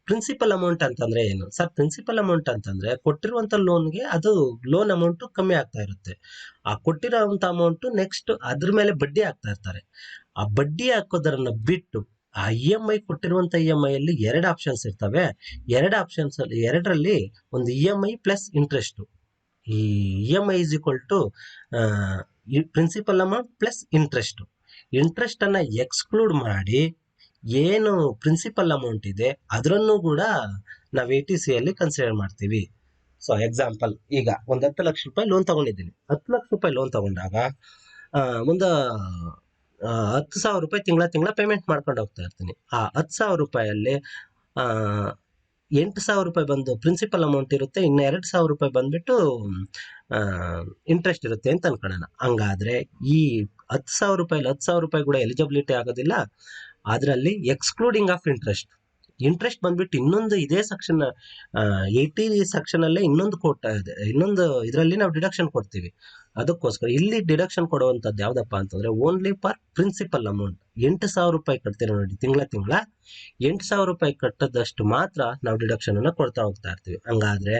Speaker 1: ಪ್ರಿನ್ಸಿಪಲ್ ಅಮೌಂಟ್ ಅಂತಂದ್ರೆ ಏನು ಸರ್? ಪ್ರಿನ್ಸಿಪಲ್ ಅಮೌಂಟ್ ಅಂತಂದ್ರೆ ಕೊಟ್ಟಿರುವಂತ ಲೋನ್ಗೆ ಅದು ಲೋನ್ ಅಮೌಂಟ್ ಕಮ್ಮಿ ಆಗ್ತಾ ಇರುತ್ತೆ. ಆ ಕೊಟ್ಟಿರುವಂತ ಅಮೌಂಟ್ ನೆಕ್ಸ್ಟ್ ಅದ್ರ ಮೇಲೆ ಬಡ್ಡಿ ಹಾಕ್ತಾ ಇರ್ತಾರೆ. ಆ ಬಡ್ಡಿ ಹಾಕೋದನ್ನ ಬಿಟ್ಟು ಆ EMI ಕೊಟ್ಟಿರುವಂತ EMI ಅಲ್ಲಿ 2 ಆಪ್ಷನ್ಸ್ ಇರ್ತವೆ. 2 ಆಪ್ಷನ್ಸ್ ಅಲ್ಲಿ 2ರಲ್ಲಿ ಒಂದು EMI ಪ್ಲಸ್ ಇಂಟ್ರೆಸ್ಟ್. ಈ EMI is equal to principal amount plus interest. Interest ಅನ್ನ ಎಕ್ಸ್ಕ್ಲೂಡ್ ಮಾಡಿ ಏನು ಪ್ರಿನ್ಸಿಪಲ್ ಅಮೌಂಟ್ ಇದೆ ಅದರನ್ನು ಕೂಡ ನಾವು ATC ಅಲ್ಲಿ ಕನ್ಸಿಡರ್ ಮಾಡ್ತೀವಿ. ಸೊ ಎಕ್ಸಾಂಪಲ್, ಈಗ ಒಂದು 10 ಲಕ್ಷ ರೂಪಾಯಿ ಲೋನ್ ತಗೊಂಡಿದ್ದೀನಿ. 10 ಲಕ್ಷ ರೂಪಾಯಿ ಲೋನ್ ತಗೊಂಡಾಗ ಒಂದು 10,000 ರೂಪಾಯಿ ತಿಂಗಳ ಪೇಮೆಂಟ್ ಮಾಡ್ಕೊಂಡು ಹೋಗ್ತಾ ಇರ್ತೀನಿ. ಆ 10,000 ರೂಪಾಯಲ್ಲಿ 8,000 ರೂಪಾಯಿ ಬಂದು ಪ್ರಿನ್ಸಿಪಲ್ ಅಮೌಂಟ್ ಇರುತ್ತೆ, ಇನ್ನು 2,000 ರೂಪಾಯಿ ಬಂದ್ಬಿಟ್ಟು ಇಂಟ್ರೆಸ್ಟ್ ಇರುತ್ತೆ ಅಂತ ಅನ್ಕೊಳ್ಳೋಣ. ಹಂಗಾದ್ರೆ ಈ 10,000 ರೂಪಾಯಿ 10,000 ರೂಪಾಯಿ ಕೂಡ ಎಲಿಜಿಬಿಲಿಟಿ ಆಗೋದಿಲ್ಲ. ಅದರಲ್ಲಿ ಎಕ್ಸ್ಕ್ಲೂಡಿಂಗ್ ಆಫ್ ಇಂಟ್ರೆಸ್ಟ್ ಬಂದ್ಬಿಟ್ಟು ಇನ್ನೊಂದು ಇದೇ ಸೆಕ್ಷನ್ 80 ಸೆಕ್ಷನ್ ಅಲ್ಲೇ ಇನ್ನೊಂದು ಇದರಲ್ಲಿ ನಾವು ಡಿಡಕ್ಷನ್ ಕೊಡ್ತೀವಿ. ಅದಕ್ಕೋಸ್ಕರ ಇಲ್ಲಿ ಡಿಡಕ್ಷನ್ ಕೊಡುವಂತದ್ದು ಯಾವ್ದಪ್ಪ ಅಂತಂದ್ರೆ ಓನ್ಲಿ ಫಾರ್ ಪ್ರಿನ್ಸಿಪಲ್ ಅಮೌಂಟ್. 8,000 ರೂಪಾಯಿ ಕಟ್ತೀರ ನೋಡಿ ತಿಂಗಳ 8,000 ರೂಪಾಯಿ ಕಟ್ಟದಷ್ಟು ಮಾತ್ರ ನಾವು ಡಿಡಕ್ಷನ್ ಅನ್ನ ಕೊಡ್ತಾ ಹೋಗ್ತಾ ಇರ್ತೀವಿ. ಹಂಗಾದ್ರೆ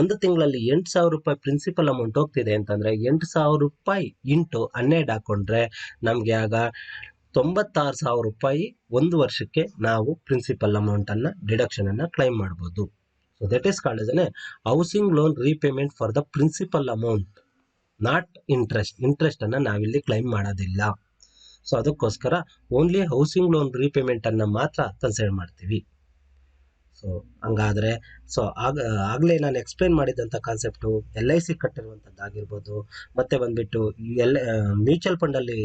Speaker 1: ಒಂದು ತಿಂಗಳಲ್ಲಿ 8,000 ರೂಪಾಯಿ ಪ್ರಿನ್ಸಿಪಲ್ ಅಮೌಂಟ್ ಹೋಗ್ತಿದೆ ಅಂತಂದ್ರೆ 8,000 ರೂಪಾಯಿ ಇಂಟು 12 ಹಾಕೊಂಡ್ರೆ ನಮ್ಗೆ ಆಗ 96,000 ರೂಪಾಯಿ ಒಂದು ವರ್ಷಕ್ಕೆ ನಾವು ಪ್ರಿನ್ಸಿಪಲ್ ಅಮೌಂಟ್ ಅನ್ನ ಡಿಡಕ್ಷನ್ ಅನ್ನ ಕ್ಲೈಮ್ ಮಾಡಬಹುದು. So that is called as housing loan repayment for the principal amount, not interest ಅನ್ನ ನಾವಿಲ್ಲಿ ಕ್ಲೈಮ್ ಮಾಡೋದಿಲ್ಲ. ಸೊ ಅದಕ್ಕೋಸ್ಕರ ಓನ್ಲಿ ಹೌಸಿಂಗ್ ಲೋನ್ ರೀಪೇಮೆಂಟ್ ಅನ್ನ ಮಾತ್ರ ಕನ್ಸಿಡರ್ ಮಾಡ್ತೀವಿ. ಸೊ ಹಂಗಾದ್ರೆ ಆಗ್ಲೇ ನಾನು ಎಕ್ಸ್ಪ್ಲೈನ್ ಮಾಡಿದಂಥ ಕಾನ್ಸೆಪ್ಟು LIC ಕಟ್ಟಿರುವಂಥದ್ದಾಗಿರ್ಬೋದು, ಮತ್ತೆ ಬಂದ್ಬಿಟ್ಟು ಮ್ಯೂಚುವಲ್ ಫಂಡ್ ಅಲ್ಲಿ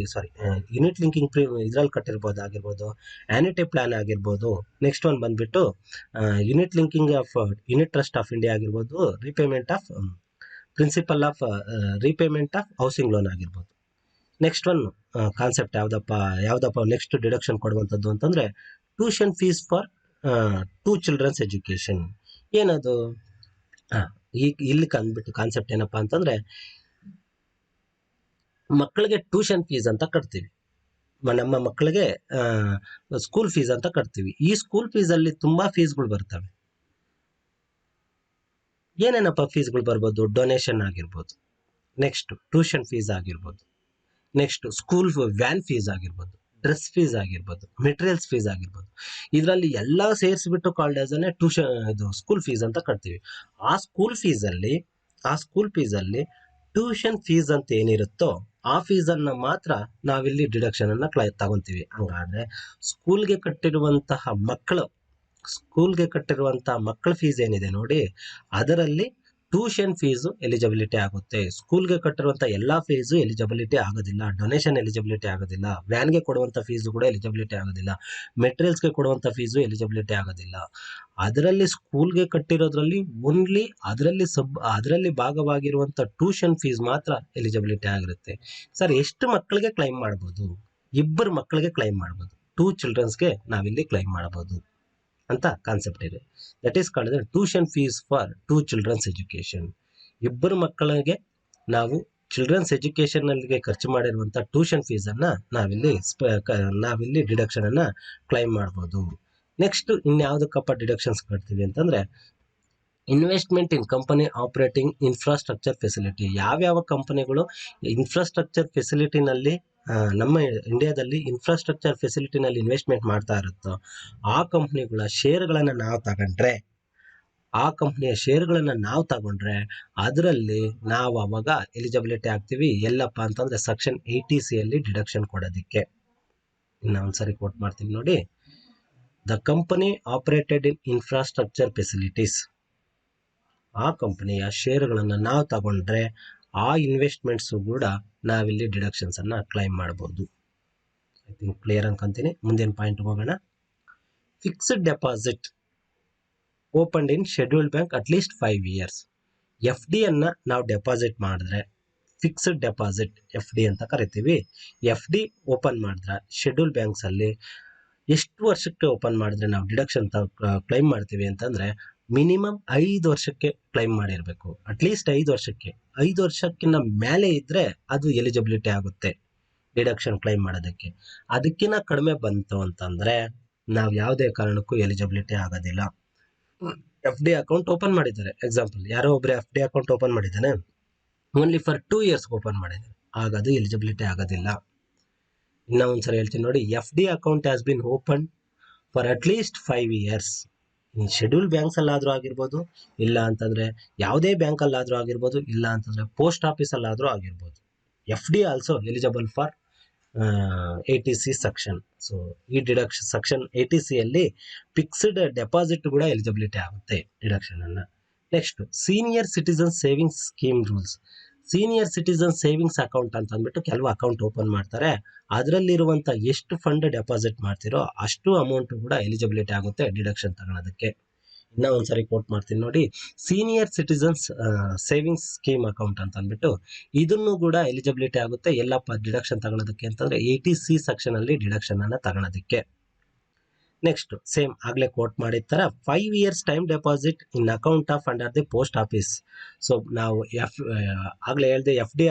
Speaker 1: ಯೂನಿಟ್ ಲಿಂಕಿಂಗ್ ಇದ್ರಲ್ಲಿ ಕಟ್ಟಿರ್ಬೋದಾಗಿರ್ಬೋದು, ಆನ್ಯುಟಿ ಪ್ಲಾನ್ ಆಗಿರ್ಬೋದು. ನೆಕ್ಸ್ಟ್ ಒನ್ ಬಂದ್ಬಿಟ್ಟು unit linking of unit trust of India ಆಗಿರ್ಬೋದು, repayment of principal of repayment of housing loan ಆಗಿರ್ಬೋದು. ನೆಕ್ಸ್ಟ್ ಒನ್ ಕಾನ್ಸೆಪ್ಟ್ ಯಾವ್ದಪ್ಪ ನೆಕ್ಸ್ಟ್ ಡಿಡಕ್ಷನ್ ಕೊಡುವಂಥದ್ದು ಅಂತಂದ್ರೆ tuition fees for 2 children's education. ಏನದು? ಇಲ್ಲಿ ಕಂಡ್ಬಿಟ್ಟು ಕಾನ್ಸೆಪ್ಟ್ ಏನಪ್ಪಾ ಅಂತಂದ್ರೆ ಮಕ್ಕಳಿಗೆ ಟ್ಯೂಷನ್ ಫೀಸ್ ಅಂತ ಕಟ್ತೀವಿ. ನಮ್ಮ ಮಕ್ಕಳಿಗೆ ಸ್ಕೂಲ್ ಫೀಸ್ ಅಂತ ಕಟ್ತೀವಿ. ಈ ಸ್ಕೂಲ್ ಫೀಸ್ ಅಲ್ಲಿ ತುಂಬಾ ಫೀಸ್ಗಳು ಬರ್ತವೆ. ಏನೇನಪ್ಪ ಫೀಸ್ಗಳು ಬರ್ಬೋದು? ಡೊನೇಷನ್ ಆಗಿರ್ಬೋದು, ನೆಕ್ಸ್ಟ್ ಟ್ಯೂಷನ್ ಫೀಸ್ ಆಗಿರ್ಬೋದು, ನೆಕ್ಸ್ಟ್ ಸ್ಕೂಲ್ ವ್ಯಾನ್ ಫೀಸ್ ಆಗಿರ್ಬೋದು, ಡ್ರೆಸ್ ಫೀಸ್ ಆಗಿರ್ಬೋದು, ಮೆಟೀರಿಯಲ್ಸ್ ಫೀಸ್ ಆಗಿರ್ಬೋದು, ಇದರಲ್ಲಿ ಎಲ್ಲ ಸೇರಿಸ್ಬಿಟ್ಟು ಕಾಲ್ಡ್ ಆಸ್ ಟ್ಯೂಷನ್ ಇದು ಸ್ಕೂಲ್ ಫೀಸ್ ಅಂತ ಕಟ್ತೀವಿ. ಆ ಸ್ಕೂಲ್ ಫೀಸಲ್ಲಿ ಟ್ಯೂಷನ್ ಫೀಸ್ ಅಂತ ಏನಿರುತ್ತೋ ಆ ಫೀಸನ್ನು ಮಾತ್ರ ನಾವಿಲ್ಲಿ ಡಿಡಕ್ಷನ್ ಅನ್ನ ತಗೊಂತೀವಿ. ಹಂಗಾದ್ರೆ ಸ್ಕೂಲ್ಗೆ ಕಟ್ಟಿರುವಂತಹ ಮಕ್ಕಳ ಫೀಸ್ ಏನಿದೆ ನೋಡಿ, ಅದರಲ್ಲಿ ಟ್ಯೂಷನ್ ಫೀಸು ಎಲಿಜಿಬಿಲಿಟಿ ಆಗುತ್ತೆ. ಸ್ಕೂಲ್ಗೆ ಕಟ್ಟಿರುವಂಥ ಎಲ್ಲ ಫೀಸು ಎಲಿಜಿಬಿಲಿಟಿ ಆಗೋದಿಲ್ಲ, ಡೊನೇಷನ್ ಎಲಿಜಿಬಿಲಿಟಿ ಆಗೋದಿಲ್ಲ, ವ್ಯಾನ್ಗೆ ಕೊಡುವಂಥ ಫೀಸು ಕೂಡ ಎಲಿಜಿಬಿಲಿಟಿ ಆಗೋದಿಲ್ಲ, ಮೆಟೀರಿಯಲ್ಸ್ಗೆ ಕೊಡುವಂಥ ಫೀಸು ಎಲಿಜಿಬಿಲಿಟಿ ಆಗೋದಿಲ್ಲ. ಅದರಲ್ಲಿ ಸ್ಕೂಲ್ಗೆ ಕಟ್ಟಿರೋದ್ರಲ್ಲಿ ಓನ್ಲಿ ಅದರಲ್ಲಿ ಭಾಗವಾಗಿರುವಂಥ ಟ್ಯೂಷನ್ ಫೀಸ್ ಮಾತ್ರ ಎಲಿಜಿಬಿಲಿಟಿ ಆಗಿರುತ್ತೆ. ಸರ್, ಎಷ್ಟು ಮಕ್ಕಳಿಗೆ ಕ್ಲೈಮ್ ಮಾಡ್ಬೋದು? 2 ಮಕ್ಕಳಿಗೆ ಕ್ಲೈಮ್ ಮಾಡ್ಬೋದು. 2 ಚಿಲ್ಡ್ರನ್ಸ್ಗೆ ನಾವಿಲ್ಲಿ ಕ್ಲೈಮ್ ಮಾಡಬಹುದು ಅಂತ ಕಾನ್ಸೆಪ್ಟ್ ಇದೆ. That is called tuition fees for 2 children's education. 2 ಮಕ್ಕಳಿಗೆ ನಾವು ಚಿಲ್ಡ್ರನ್ಸ್ ಎಜುಕೇಶನ್ ಗೆ ಖರ್ಚು ಮಾಡಿರುವಂತಹ ಟ್ಯೂಷನ್ ಫೀಸ್ ಅನ್ನ ನಾವಿಲ್ಲಿ ಡಿಡಕ್ಷನ್ ಅನ್ನ ಕ್ಲೈಮ್ ಮಾಡಬಹುದು. ನೆಕ್ಸ್ಟ್ ಇನ್ಯಾವುದಕ್ಕಪ್ಪ ಡಿಡಕ್ಷನ್ಸ್ ಕಟ್ತೀವಿ ಅಂತಂದ್ರೆ, investment in company operating infrastructure facility. ಯಾವ್ಯಾವ ಕಂಪನಿಗಳು ಇನ್ಫ್ರಾಸ್ಟ್ರಕ್ಚರ್ ಫೆಸಿಲಿಟಿನಲ್ಲಿ ನಮ್ಮ ಇಂಡಿಯಾದಲ್ಲಿ ಇನ್ಫ್ರಾಸ್ಟ್ರಕ್ಚರ್ ಫೆಸಿಲಿಟಿನಲ್ಲಿ ಇನ್ವೆಸ್ಟ್ಮೆಂಟ್ ಮಾಡ್ತಾ ಇರುತ್ತೋ ಆ ಕಂಪ್ನಿಗಳ ಶೇರ್ಗಳನ್ನು ನಾವು ತಗೊಂಡ್ರೆ ಅದರಲ್ಲಿ ನಾವು ಅವಾಗ ಎಲಿಜಿಬಿಲಿಟಿ ಆಗ್ತೀವಿ. ಎಲ್ಲಪ್ಪ ಅಂತಂದ್ರೆ ಸೆಕ್ಷನ್ 80C ಅಲ್ಲಿ ಡಿಡಕ್ಷನ್ ಕೊಡೋದಿಕ್ಕೆ. ಇನ್ನೊಂದ್ಸರಿ ಕೋಟ್ ಮಾಡ್ತೀನಿ ನೋಡಿ. The company operated in infrastructure facilities, ಆ ಕಂಪನಿಯ ಶೇರ್ಗಳನ್ನು ನಾವು ತಗೊಂಡ್ರೆ ಆ ಇನ್ವೆಸ್ಟ್ಮೆಂಟ್ಸ್ ಕೂಡ ನಾವಿಲ್ಲಿ ಡಿಡಕ್ಷನ್ಸ್ ಅನ್ನ ಕ್ಲೈಮ್ ಮಾಡಬಹುದು. ಐ ಥಿಂಕ್ ಕ್ಲಿಯರ್ ಅನ್ಕೊಂತೀನಿ. ಮುಂದಿನ ಪಾಯಿಂಟ್ ಹೋಗೋಣ. Fixed deposit opened in scheduled bank at least 5 years. FD ಅನ್ನ ನಾವು ಡೆಪಾಸಿಟ್ ಮಾಡಿದ್ರೆ, ಫಿಕ್ಸ್ಡ್ ಡೆಪಾಸಿಟ್ FD ಅಂತ ಕರಿತೀವಿ. FD ಓಪನ್ ಮಾಡಿದ್ರೆ ಶೆಡ್ಯೂಲ್ ಬ್ಯಾಂಕ್ಸ್ ಅಲ್ಲಿ ಎಷ್ಟು ವರ್ಷಕ್ಕೆ ಓಪನ್ ಮಾಡಿದ್ರೆ ನಾವು ಡಿಡಕ್ಷನ್ ಕ್ಲೈಮ್ ಮಾಡ್ತೀವಿ ಅಂತಂದ್ರೆ, ಮಿನಿಮಮ್ 5 ವರ್ಷಕ್ಕೆ ಕ್ಲೈಮ್ ಮಾಡಿರ್ಬೇಕು. ಅಟ್ಲೀಸ್ಟ್ 5 ವರ್ಷಕ್ಕೆ. 5 ವರ್ಷಕ್ಕಿಂತ ಮೇಲೆ ಇದ್ರೆ ಅದು ಎಲಿಜಿಬಿಲಿಟಿ ಆಗುತ್ತೆ ಡಿಡಕ್ಷನ್ ಕ್ಲೈಮ್ ಮಾಡೋದಕ್ಕೆ. ಅದಕ್ಕಿಂತ ಕಡಿಮೆ ಬಂತು ಅಂತಂದ್ರೆ ನಾವು ಯಾವುದೇ ಕಾರಣಕ್ಕೂ ಎಲಿಜಿಬಿಲಿಟಿ ಆಗೋದಿಲ್ಲ. FD ಅಕೌಂಟ್ ಓಪನ್ ಮಾಡಿದ್ದಾರೆ, ಎಕ್ಸಾಂಪಲ್ ಯಾರೋ ಒಬ್ರು FD ಅಕೌಂಟ್ ಓಪನ್ ಮಾಡಿದ್ದಾನೆ, ಓನ್ಲಿ ಫಾರ್ 2 years ಓಪನ್ ಮಾಡಿದ್ದಾನೆ, ಆಗ ಅದು ಎಲಿಜಿಬಿಲಿಟಿ ಆಗೋದಿಲ್ಲ. ಇನ್ನ ಒಂದ್ಸರಿ ಹೇಳ್ತೀನಿ ನೋಡಿ. FD account has been open for at least 5 years. Schedule banks ಅಲ್ಲಾದ್ರೂ ಆಗಿರ್ಬೋದು, ಇಲ್ಲ ಅಂತಂದ್ರೆ ಯಾವುದೇ ಬ್ಯಾಂಕ್ ಅಲ್ಲಾದ್ರೂ ಆಗಿರ್ಬೋದು, ಇಲ್ಲ ಅಂತಂದ್ರೆ ಪೋಸ್ಟ್ ಆಫೀಸ್ ಅಲ್ಲಾದ್ರೂ ಆಗಿರ್ಬೋದು. FD also eligible for 80C section. So ಈ ಡಿಡಕ್ಷನ್ ಸೆಕ್ಷನ್ 80C ಅಲ್ಲಿ ಫಿಕ್ಸ್ಡ್ ಡೆಪಾಸಿಟ್ ಕೂಡ ಎಲಿಜಿಬಿಲಿಟಿ ಆಗುತ್ತೆ ಡಿಡಕ್ಷನ್ ಅನ್ನ. Next senior citizen savings scheme rules. Senior citizen savings account ಅಂತ ಅಂದ್ಬಿಟ್ಟು ಕೆಲವು ಅಕೌಂಟ್ ಓಪನ್ ಮಾಡ್ತಾರೆ. ಅದರಲ್ಲಿರುವಂತ ಎಷ್ಟು ಫಂಡ್ ಡೆಪಾಸಿಟ್ ಮಾಡ್ತಿರೋ ಅಷ್ಟು ಅಮೌಂಟ್ ಕೂಡ ಎಲಿಜಿಬಿಲಿಟಿ ಆಗುತ್ತೆ ಡಿಡಕ್ಷನ್ ತಗೊಳೋದಕ್ಕೆ. ಇನ್ನ ಒಂದ್ಸರಿ ಕೋಟ್ ಮಾಡ್ತೀನಿ ನೋಡಿ. Senior citizens savings scheme account ಅಂತ ಅಂದ್ಬಿಟ್ಟು ಇದನ್ನು ಕೂಡ ಎಲಿಜಿಬಿಲಿಟಿ ಆಗುತ್ತೆ. ಎಲ್ಲಪ್ಪ ಡಿಡಕ್ಷನ್ ತಗೊಳೋದಕ್ಕೆ ಅಂತಂದ್ರೆ 80C ಸೆಕ್ಷನ್ ಅಲ್ಲಿ ಡಿಡಕ್ಷನ್ ಅನ್ನ ತಗೊಳೋದಕ್ಕೆ. ನೆಕ್ಸ್ಟ್ ಸೇಮ್ ಆಗ್ಲೇ ಕೋಟ್ ಮಾಡಿದ ತರ 5 years time deposit in account of under the post office. So ನಾವು ಆಗ್ಲೇ ಹೇಳ್ದೆ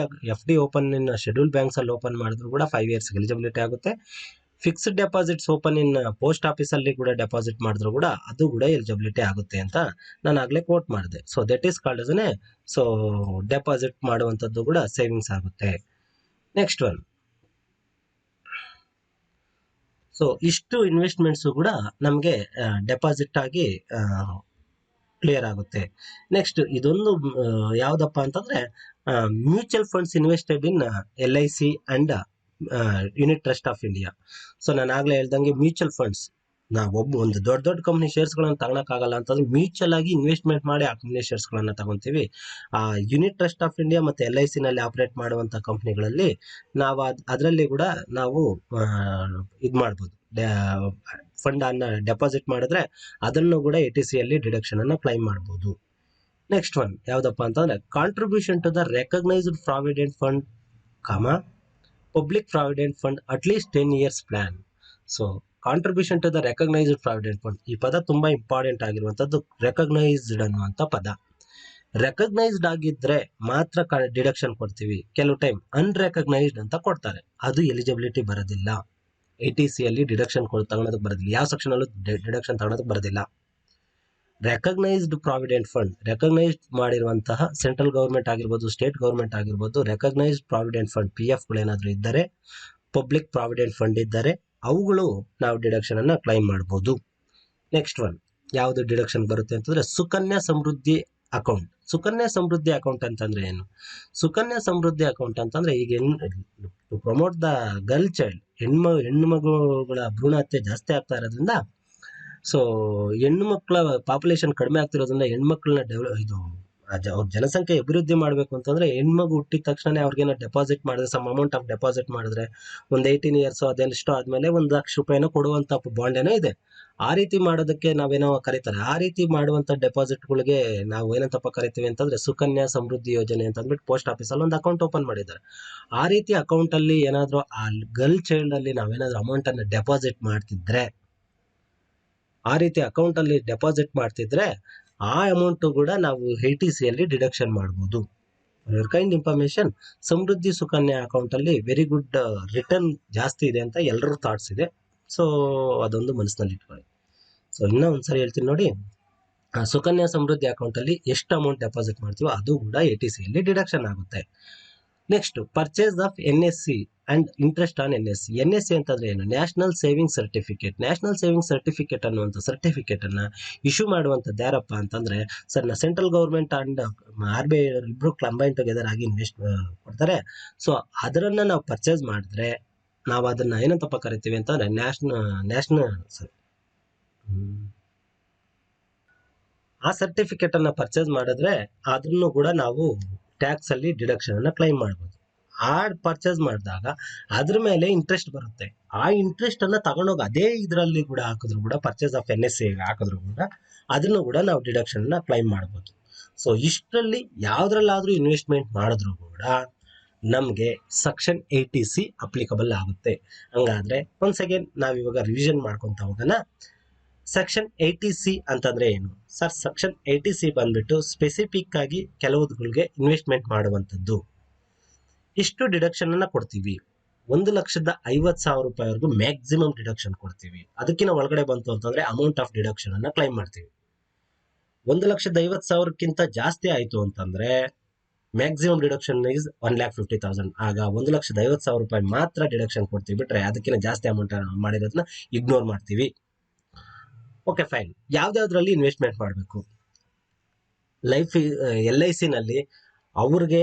Speaker 1: FD open in schedule banks ಅಲ್ಲಿ ಓಪನ್ ಮಾಡಿದ್ರು ಕೂಡ 5 years ಎಲಿಜಿಬಿಲಿಟಿ ಆಗುತ್ತೆ. Fixed deposits open in post office ಅಲ್ಲಿ ಕೂಡ ಡೆಪಾಸಿಟ್ ಮಾಡಿದ್ರು ಕೂಡ ಅದು ಕೂಡ ಎಲಿಜಿಬಿಲಿಟಿ ಆಗುತ್ತೆ ಅಂತ ನಾನು ಆಗ್ಲೇ ಕೋಟ್ ಮಾಡಿದೆ. So that is called us so deposit ಮಾಡುವಂತದ್ದು ಕೂಡ ಸೇವಿಂಗ್ಸ್ ಆಗುತ್ತೆ. Next one. ಸೊ ಇಷ್ಟು ಇನ್ವೆಸ್ಟ್ಮೆಂಟ್ಸ್ ಕೂಡ ನಮಗೆ ಡೆಪಾಸಿಟ್ ಆಗಿ ಕ್ಲಿಯರ್ ಆಗುತ್ತೆ. ನೆಕ್ಸ್ಟ್ ಇದೊಂದು ಯಾವ್ದಪ್ಪ ಅಂತಂದ್ರೆ mutual funds invested in LIC and unit trust of India. So ನಾನು ಆಗ್ಲೇ ಹೇಳ್ದಂಗೆ ಮ್ಯೂಚುವಲ್ ಫಂಡ್ಸ್ ನಾವು ಒಂದು ದೊಡ್ಡ ಕಂಪ್ನಿ ಶೇರ್ಸ್ಗಳನ್ನು ತಗೊಳಕ್ಕಾಗಲ್ಲ ಅಂತಂದ್ರೆ ಮ್ಯೂಚುವಲ್ ಆಗಿ ಇನ್ವೆಸ್ಟ್ಮೆಂಟ್ ಮಾಡಿ ಆ ಕಂಪ್ನಿ ಶೇರ್ಸ್ಗಳನ್ನ ತಗೊಂತೀವಿ. ಆ ಯೂನಿಟ್ ಟ್ರಸ್ಟ್ ಆಫ್ ಇಂಡಿಯಾ ಮತ್ತೆ LIC ನಲ್ಲಿ ಆಪರೇಟ್ ಮಾಡುವಂತ ಕಂಪ್ನಿಗಳಲ್ಲಿ ನಾವು ಅದರಲ್ಲಿ ಕೂಡ ನಾವು ಇದು ಮಾಡ್ಬೋದು. ಫಂಡ್ ಅನ್ನ ಡೆಪಾಸಿಟ್ ಮಾಡಿದ್ರೆ ಅದನ್ನು ಕೂಡ 80C ಅಲ್ಲಿ ಡಿಡಕ್ಷನ್ ಅನ್ನ ಕ್ಲೈಮ್ ಮಾಡಬಹುದು. ನೆಕ್ಸ್ಟ್ ಒನ್ ಯಾವ್ದಪ್ಪ ಅಂತಂದ್ರೆ contribution to the recognised provident fund public provident fund at least 10 years plan. So contribution to the recognised provident fund, ಈ ಪದ ತುಂಬಾ ಇಂಪಾರ್ಟೆಂಟ್ ಆಗಿರುವಂತದ್ದು. ರೆಕಗ್ನೈಸ್ಡ್ ಅನ್ನುವಂತ ಪದ, ರೆಕಗ್ನೈಸ್ಡ್ ಆಗಿದ್ರೆ ಮಾತ್ರ ಡಿಡಕ್ಷನ್ ಕೊಡ್ತೀವಿ. ಕೆಲವು ಟೈಮ್ ಅನ್ರೆಕಗ್ನೈಸ್ಡ್ ಅಂತ ಕೊಡ್ತಾರೆ, ಅದು ಎಲಿಜಿಬಿಲಿಟಿ ಬರೋದಿಲ್ಲ. 80C ಅಲ್ಲಿ ಡಿಡಕ್ಷನ್ ತಗೊಳೋದಕ್ಕೆ ಬರೋದಿಲ್ಲ. ಯಾವ ಸೆಕ್ಷನ್ ಅಲ್ಲೂ ಡಿಡಕ್ಷನ್ ತಗೊಳೋದಕ್ಕೆ ಬರೋದಿಲ್ಲ. ರೆಕಗ್ನೈಸ್ಡ್ ಪ್ರಾವಿಡೆಂಟ್ ಫಂಡ್, ರೆಕಗ್ನೈಸ್ಡ್ ಮಾಡಿರುವಂತಹ ಸೆಂಟ್ರಲ್ ಗೌರ್ಮೆಂಟ್ ಆಗಿರ್ಬೋದು, ಸ್ಟೇಟ್ ಗೌರ್ಮೆಂಟ್ ಆಗಿರ್ಬೋದು, ರೆಕಗ್ನೈಸ್ಡ್ ಪ್ರಾವಿಡೆಂಟ್ ಫಂಡ್ PFಗಳೇನಾದರೂ ಇದ್ದರೆ, ಪಬ್ಲಿಕ್ ಪ್ರಾವಿಡೆಂಟ್ ಫಂಡ್ ಇದ್ದರೆ ಅವುಗಳು ನಾವು ಡಿಡಕ್ಷನ್ ಅನ್ನ ಕ್ಲೈಮ್ ಮಾಡ್ಬೋದು. ನೆಕ್ಸ್ಟ್ ಒನ್ ಯಾವುದು ಡಿಡಕ್ಷನ್ ಬರುತ್ತೆ ಅಂತಂದ್ರೆ ಸುಕನ್ಯಾ ಸಮೃದ್ಧಿ ಅಕೌಂಟ್. ಸುಕನ್ಯಾ ಸಮೃದ್ಧಿ ಅಕೌಂಟ್ ಅಂತಂದ್ರೆ ಏನು? ಸುಕನ್ಯಾ ಸಮೃದ್ಧಿ ಅಕೌಂಟ್ ಅಂತಂದ್ರೆ ಈಗ to promote the girl child, ಹೆಣ್ಣು ಮಗುಗಳ ಭ್ರೂಣ ಹತ್ಯೆ ಜಾಸ್ತಿ ಆಗ್ತಾ ಇರೋದ್ರಿಂದ, ಸೊ ಹೆಣ್ಣು ಮಕ್ಕಳ ಪಾಪ್ಯುಲೇಷನ್ ಕಡಿಮೆ ಆಗ್ತಿರೋದ್ರಿಂದ ಹೆಣ್ಮಕ್ಳನ್ನ ಅವ್ರ ಜನಸಂಖ್ಯೆ ಅಭಿವೃದ್ಧಿ ಮಾಡಬೇಕು ಅಂತಂದ್ರೆ ಹೆಣ್ಮಗು ಹುಟ್ಟಿದ ತಕ್ಷಣ ಅವ್ರಿಗೇನೋ ಡೆಪಾಸಿಟ್ ಮಾಡಿದ್ರೆ, ಸಮ್ ಅಮೌಂಟ್ ಆಫ್ ಡೆಪಾಸಿಟ್ ಮಾಡಿದ್ರೆ, ಒಂದು 18 ಇಯರ್ಸ್ ಅದೆಷ್ಟು ಆದ್ಮೇಲೆ ₹1,00,000 ಕೊಡುವಂತ ಬಾಂಡ್ ಏನೋ ಇದೆ. ಆ ರೀತಿ ಮಾಡೋದಕ್ಕೆ ನಾವೇನೋ ಕರೀತಾರೆ. ಆ ರೀತಿ ಮಾಡುವಂತ ಡೆಪಾಸಿಟ್ಗಳಿಗೆ ನಾವು ಏನಂತಪ್ಪ ಕರಿತೀವಿ ಅಂತಂದ್ರೆ ಸುಕನ್ಯಾ ಸಮೃದ್ಧಿ ಯೋಜನೆ ಅಂತ ಅಂದ್ಬಿಟ್ಟು ಪೋಸ್ಟ್ ಆಫೀಸಲ್ಲಿ ಒಂದು ಅಕೌಂಟ್ ಓಪನ್ ಮಾಡಿದ್ದಾರೆ. ಆ ರೀತಿ ಅಕೌಂಟ್ ಅಲ್ಲಿ ಏನಾದ್ರು ಆ ಗರ್ಲ್ ಚೈಲ್ಡ್ ಅಲ್ಲಿ ನಾವೇನಾದ್ರೂ ಅಮೌಂಟ್ ಅನ್ನ ಡೆಪಾಸಿಟ್ ಮಾಡ್ತಿದ್ರೆ, ಆ ರೀತಿ ಅಕೌಂಟ್ ಅಲ್ಲಿ ಡೆಪಾಸಿಟ್ ಮಾಡ್ತಿದ್ರೆ ಆ ಅಮೌಂಟ್ ಕೂಡ ನಾವು ATC ಅಲ್ಲಿ ಡಿಡಕ್ಷನ್ ಮಾಡಬಹುದು. Your kind information, Samriddhi Sukanya account ಅಲ್ಲಿ ವೆರಿ ಗುಡ್ ರಿಟರ್ನ್ ಜಾಸ್ತಿ ಇದೆ ಅಂತ ಎಲ್ಲರೂ ಥಾಟ್ಸ್ ಇದೆ. ಸೊ ಅದೊಂದು ಮನಸ್ಸಿನಲ್ಲಿ ಇಟ್ಕೊಳ್ಳಿ. ಸೊ ಇನ್ನೂ ಒಂದ್ಸರಿ ಹೇಳ್ತೀನಿ ನೋಡಿ, ಸುಕನ್ಯಾ ಸಮೃದ್ಧಿ ಅಕೌಂಟ್ ಅಲ್ಲಿ ಎಷ್ಟು ಅಮೌಂಟ್ ಡೆಪಾಸಿಟ್ ಮಾಡ್ತೀವೋ ಅದು ಕೂಡ ATC ಅಲ್ಲಿ ಡಿಡಕ್ಷನ್ ಆಗುತ್ತೆ. Next purchase of NSC and interest on NSC ಅಂತಂದ್ರೆ ಏನು? National saving certificate. National saving certificate ಅನ್ನುವಂಥ ಸರ್ಟಿಫಿಕೇಟ್ ಅನ್ನ ಇಶ್ಯೂ ಮಾಡುವಂಥದ್ದು ಯಾರಪ್ಪ ಅಂತಂದ್ರೆ ಸೆಂಟ್ರಲ್ ಗೌರ್ಮೆಂಟ್ ಅಂಡ್ RBI ಇಬ್ರು ಕಂಬೈನ್ ಟುಗೆದರ್ ಆಗಿ ಇನ್ವೆಸ್ಟ್ ಕೊಡ್ತಾರೆ. ಸೊ ಅದರನ್ನ ನಾವು ಪರ್ಚೇಸ್ ಮಾಡಿದ್ರೆ ನಾವು ಅದನ್ನ ಏನಂತಪ್ಪ ಕರಿತೀವಿ ಅಂತಂದ್ರೆ ಆ ಸರ್ಟಿಫಿಕೇಟ್ ಅನ್ನ ಪರ್ಚೇಸ್ ಮಾಡಿದ್ರೆ ಅದನ್ನು ಕೂಡ ನಾವು ಟ್ಯಾಕ್ಸ್ ಅಲ್ಲಿ ಡಿಡಕ್ಷನ್ ಅನ್ನ ಕ್ಲೈಮ್ ಮಾಡಬಹುದು. ಆ ಪರ್ಚೇಸ್ ಮಾಡಿದಾಗ ಅದ್ರ ಮೇಲೆ ಇಂಟ್ರೆಸ್ಟ್ ಬರುತ್ತೆ. ಆ ಇಂಟ್ರೆಸ್ಟ್ ಅನ್ನ ತಗೊಂಡೋಗಿ ಅದೇ ಇದರಲ್ಲಿ ಕೂಡ ಹಾಕಿದ್ರು ಕೂಡ, ಪರ್ಚೇಸ್ ಆಫ್ NSC ಹಾಕಿದ್ರು ಕೂಡ ಅದನ್ನು ಕೂಡ ನಾವು ಡಿಡಕ್ಷನ್ ಅನ್ನ ಕ್ಲೈಮ್ ಮಾಡಬಹುದು. ಸೊ ಇಷ್ಟರಲ್ಲಿ ಯಾವ್ದ್ರಲ್ಲಾದ್ರೂ ಇನ್ವೆಸ್ಟ್ಮೆಂಟ್ ಮಾಡಿದ್ರು ಕೂಡ ನಮ್ಗೆ ಸೆಕ್ಷನ್ 80C ಅಪ್ಲಿಕಬಲ್ ಆಗುತ್ತೆ. ಹಂಗಾದ್ರೆ ಒನ್ಸ್ ಅಗೇನ್ ನಾವಿವಾಗ ರಿವಿಷನ್ ಮಾಡ್ಕೊಂತ ಹೋಗೋಣ. ಸೆಕ್ಷನ್ 80C ಅಂತಂದ್ರೆ ಏನು ಸರ್? ಸೆಕ್ಷನ್ 80C ಬಂದ್ಬಿಟ್ಟು ಸ್ಪೆಸಿಫಿಕ್ ಆಗಿ ಕೆಲವುಗಳಿಗೆ ಇನ್ವೆಸ್ಟ್ಮೆಂಟ್ ಮಾಡುವಂಥದ್ದು. ಇಷ್ಟು ಡಿಡಕ್ಷನ್ ಅನ್ನ ಕೊಡ್ತೀವಿ. ₹1,50,000 ಮ್ಯಾಕ್ಸಿಮಮ್ ಡಿಡಕ್ಷನ್ ಕೊಡ್ತೀವಿ. ಅದಕ್ಕಿಂತ ಒಳಗಡೆ ಬಂತು ಅಂತಂದ್ರೆ ಅಮೌಂಟ್ ಆಫ್ ಡಿಡಕ್ಷನ್ ಅನ್ನ ಕ್ಲೈಮ್ ಮಾಡ್ತೀವಿ. ₹1,50,000 ಜಾಸ್ತಿ ಆಯ್ತು ಅಂತಂದ್ರೆ ಮ್ಯಾಕ್ಸಿಮಮ್ ಡಿಡಕ್ಷನ್ ಇಸ್ 1,50,000. ಆಗ ₹1,50,000 ಮಾತ್ರ ಡಿಡಕ್ಷನ್ ಕೊಡ್ತೀವಿ, ಬಿಟ್ರೆ ಅದಕ್ಕಿಂತ ಜಾಸ್ತಿ ಅಮೌಂಟ್ ಮಾಡಿರೋದನ್ನ ಇಗ್ನೋರ್ ಮಾಡ್ತೀವಿ. Okay fine. ಯಾವ್ದಾದ್ರಲ್ಲಿ ಇನ್ವೆಸ್ಟ್ಮೆಂಟ್ ಮಾಡಬೇಕು? LIC ನಲ್ಲಿ ಅವ್ರಿಗೆ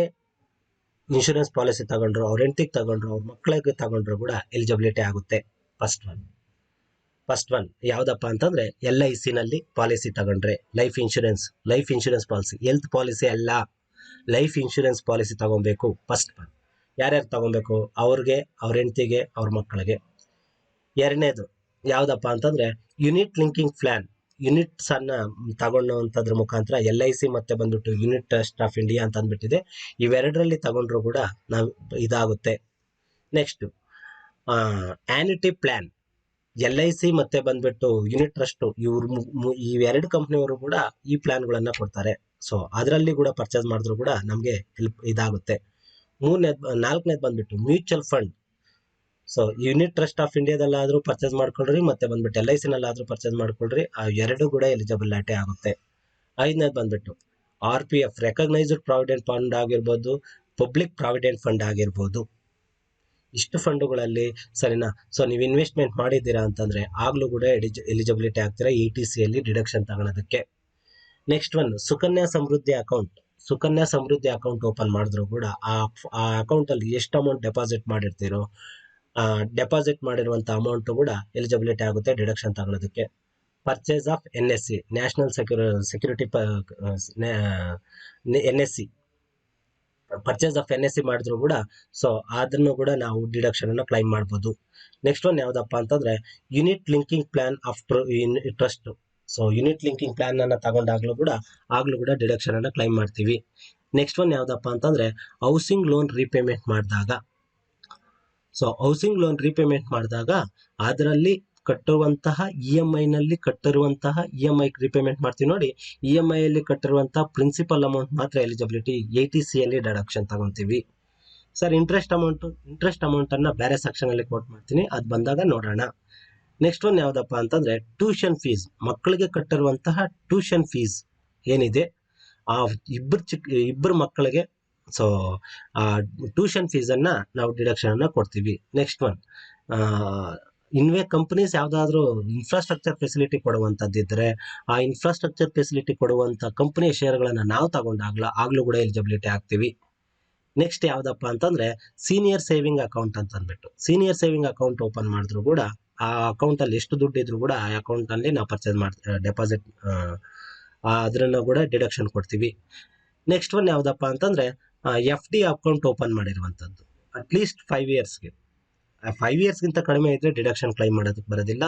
Speaker 1: ಇನ್ಶೂರೆನ್ಸ್ ಪಾಲಿಸಿ ತಗೊಂಡ್ರು, ಅವ್ರ ಹೆಂಡತಿಗೆ ತಗೊಂಡ್ರು, ಅವ್ರ ಮಕ್ಕಳಿಗೆ ತಗೊಂಡ್ರು ಕೂಡ ಎಲಿಜಿಬಿಲಿಟಿ ಆಗುತ್ತೆ. ಫಸ್ಟ್ ಒನ್ ಯಾವ್ದಪ್ಪ ಅಂತಂದ್ರೆ LIC ನಲ್ಲಿ ಪಾಲಿಸಿ ತಗೊಂಡ್ರೆ life insurance policy, health policy ಅಲ್ಲ, ಲೈಫ್ ಇನ್ಶೂರೆನ್ಸ್ ಪಾಲಿಸಿ ತಗೊಬೇಕು. ಫಸ್ಟ್ ಒನ್ ಯಾರ್ಯಾರು ತಗೊಬೇಕು? ಅವ್ರಿಗೆ, ಅವ್ರ ಹೆಂಡತಿಗೆ, ಅವ್ರ ಮಕ್ಕಳಿಗೆ. ಎರಡನೇದು ಯಾವ್ದಪ್ಪ ಅಂತಂದ್ರೆ ಯೂನಿಟ್ ಲಿಂಕಿಂಗ್ ಪ್ಲಾನ್. ಯೂನಿಟ್ಸ್ ಅನ್ನ ತಗೊಳ್ಳೋಂಥದ್ರ ಮುಖಾಂತರ LIC ಮತ್ತೆ ಬಂದ್ಬಿಟ್ಟು ಯೂನಿಟ್ ಟ್ರಸ್ಟ್ ಆಫ್ ಇಂಡಿಯಾ ಅಂತ ಅಂದ್ಬಿಟ್ಟಿದೆ. ಇವೆರಡರಲ್ಲಿ ತಗೊಂಡ್ರು ಕೂಡ ನಾವು ಇದಾಗುತ್ತೆ. Next annuity plan. LIC ಮತ್ತೆ ಬಂದ್ಬಿಟ್ಟು ಯೂನಿಟ್ ಟ್ರಸ್ಟ್ ಇವೆರಡು ಕಂಪ್ನಿಯವರು ಕೂಡ ಈ ಪ್ಲಾನ್ಗಳನ್ನ ಕೊಡ್ತಾರೆ. ಸೊ ಅದರಲ್ಲಿ ಕೂಡ ಪರ್ಚೇಸ್ ಮಾಡಿದ್ರು ಕೂಡ ನಮ್ಗೆ ಹೆಲ್ಪ್ ಇದಾಗುತ್ತೆ. ನಾಲ್ಕನೇದು ಬಂದ್ಬಿಟ್ಟು mutual fund. So unit trust of ಇಂಡಿಯಾದಲ್ಲಾದ್ರೂ ಪರ್ಚೇಸ್ ಮಾಡ್ಕೊಳ್ರಿ, ಮತ್ತೆ ಬಂದ್ಬಿಟ್ಟು LIC ನಲ್ಲಾದ್ರೂ ಪರ್ಚೇಸ್ ಮಾಡ್ಕೊಳ್ರಿ, ಆ ಎರಡು ಕೂಡ ಎಲಿಜಿಬಿಲಿಟಿ ಆಗುತ್ತೆ. ಐದನೇದು ಬಂದ್ಬಿಟ್ಟು RPF, ರೆಕಗ್ನೈಸ್ಡ್ ಪ್ರಾವಿಡೆಂಟ್ ಫಂಡ್ ಆಗಿರ್ಬೋದು, ಪಬ್ಲಿಕ್ ಪ್ರಾವಿಡೆಂಟ್ ಫಂಡ್ ಆಗಿರ್ಬೋದು. ಇಷ್ಟು ಫಂಡುಗಳಲ್ಲಿ ಸರಿನಾ? ಸೊ ನೀವು ಇನ್ವೆಸ್ಟ್ಮೆಂಟ್ ಮಾಡಿದ್ದೀರಾ ಅಂತಂದ್ರೆ ಆಗ್ಲೂ ಕೂಡ ಎಲಿಜಿಬಿಲಿಟಿ ಆಗ್ತೀರಾ ATC ಅಲ್ಲಿ ಡಿಡಕ್ಷನ್ ತಗೊಳೋದಕ್ಕೆ. Next one Sukanya Samriddhi account. Sukanya Samriddhi account open ಮಾಡಿದ್ರು ಕೂಡ ಆ ಅಕೌಂಟ್ ಅಲ್ಲಿ ಎಷ್ಟು ಅಮೌಂಟ್ ಡೆಪಾಸಿಟ್ ಮಾಡಿರ್ತೀರೋ ಡೆಪಾಸಿಟ್ ಮಾಡಿರುವಂತ ಅಮೌಂಟ್ ಕೂಡ ಎಲಿಜಿಬಿಲಿಟಿ ಆಗುತ್ತೆ ಡಿಡಕ್ಷನ್ ತಗೊಳ್ಳೋದಕ್ಕೆ. Purchase of NSC, national security NSC, purchase of NSC ಮಾಡಿದ್ರು ಕೂಡ ಸೊ ಅದನ್ನು ಕೂಡ ನಾವು ಡಿಡಕ್ಷನ್ ಅನ್ನು ಕ್ಲೈಮ್ ಮಾಡ್ಬೋದು. ನೆಕ್ಸ್ಟ್ ಒನ್ ಯಾವ್ದಪ್ಪ ಅಂತಂದ್ರೆ unit linking plan of trust. So unit linking plan ಅನ್ನ ತಗೊಂಡಾಗ್ಲೂ ಕೂಡ ಡಿಡಕ್ಷನ್ ಅನ್ನ ಕ್ಲೈಮ್ ಮಾಡ್ತೀವಿ. ನೆಕ್ಸ್ಟ್ ಒನ್ ಯಾವ್ದಪ್ಪ ಅಂತಂದ್ರೆ ಹೌಸಿಂಗ್ ಲೋನ್ ರೀಪೇಮೆಂಟ್ ಮಾಡಿದಾಗ. ಸೊ ಹೌಸಿಂಗ್ ಲೋನ್ ರೀಪೇಮೆಂಟ್ ಮಾಡಿದಾಗ ಅದರಲ್ಲಿ ಕಟ್ಟುವಂತಹ EMI ನಲ್ಲಿ ಕಟ್ಟಿರುವಂತಹ EMI ರೀಪೇಮೆಂಟ್ ಮಾಡ್ತೀವಿ ನೋಡಿ. EMI ಅಲ್ಲಿ ಕಟ್ಟಿರುವಂತಹ ಪ್ರಿನ್ಸಿಪಲ್ ಅಮೌಂಟ್ ಮಾತ್ರ ಎಲಿಜಿಬಿಲಿಟಿ, ATC ಅಲ್ಲಿ ಡಿಡಕ್ಷನ್ ತಗೊಂತೀವಿ. ಸರ್ ಇಂಟ್ರೆಸ್ಟ್ ಅಮೌಂಟ್ ಅನ್ನ ಬೇರೆ ಸೆಕ್ಷನ್ ಅಲ್ಲಿ ಕೋಟ್ ಮಾಡ್ತೀನಿ, ಅದು ಬಂದಾಗ ನೋಡೋಣ. ನೆಕ್ಸ್ಟ್ ಒನ್ ಯಾವ್ದಪ್ಪ ಅಂತಂದ್ರೆ ಟ್ಯೂಷನ್ ಫೀಸ್, ಮಕ್ಕಳಿಗೆ ಕಟ್ಟಿರುವಂತಹ ಟ್ಯೂಷನ್ ಫೀಸ್ ಏನಿದೆ ಆ ಇಬ್ಬರು ಮಕ್ಕಳಿಗೆ, ಸೊ ಆ ಟ್ಯೂಷನ್ ಫೀಸನ್ನು ನಾವು ಡಿಡಕ್ಷನ್ ಕೊಡ್ತೀವಿ. ನೆಕ್ಸ್ಟ್ ಒನ್, ಕಂಪನೀಸ್ ಯಾವುದಾದ್ರೂ ಇನ್ಫ್ರಾಸ್ಟ್ರಕ್ಚರ್ ಫೆಸಿಲಿಟಿ ಕೊಡುವಂಥದ್ದಿದ್ರೆ ಆ ಇನ್ಫ್ರಾಸ್ಟ್ರಕ್ಚರ್ ಫೆಸಿಲಿಟಿ ಕೊಡುವಂಥ ಕಂಪನಿಯ ಶೇರ್ಗಳನ್ನು ನಾವು ಆಗ್ಲೂ ಕೂಡ ಎಲಿಜಿಬಿಲಿಟಿ ಆಗ್ತೀವಿ. ನೆಕ್ಸ್ಟ್ ಯಾವ್ದಪ್ಪ ಅಂತಂದ್ರೆ ಸೀನಿಯರ್ ಸೇವಿಂಗ್ ಅಕೌಂಟ್ ಅಂತ ಅಂದ್ಬಿಟ್ಟು, ಸೀನಿಯರ್ ಸೇವಿಂಗ್ ಅಕೌಂಟ್ ಓಪನ್ ಮಾಡಿದ್ರು ಕೂಡ ಆ ಅಕೌಂಟಲ್ಲಿ ಎಷ್ಟು ದುಡ್ಡು ಇದ್ರು ಕೂಡ ಆ ಅಕೌಂಟಲ್ಲಿ ನಾವು ಪರ್ಚೇಸ್ ಡೆಪಾಸಿಟ್ ಅದನ್ನು ಕೂಡ ಡಿಡಕ್ಷನ್ ಕೊಡ್ತೀವಿ. ನೆಕ್ಸ್ಟ್ ಒನ್ ಯಾವುದಪ್ಪ ಅಂತಂದ್ರೆ FD ಅಕೌಂಟ್ ಓಪನ್ ಮಾಡಿರುವಂಥದ್ದು ಅಟ್ಲೀಸ್ಟ್ 5 ಇಯರ್ಸ್ಗೆ. 5 ಇಯರ್ಸ್ಗಿಂತ ಕಡಿಮೆ ಇದ್ರೆ ಡಿಡಕ್ಷನ್ ಕ್ಲೈಮ್ ಮಾಡೋದಕ್ಕೆ ಬರೋದಿಲ್ಲ.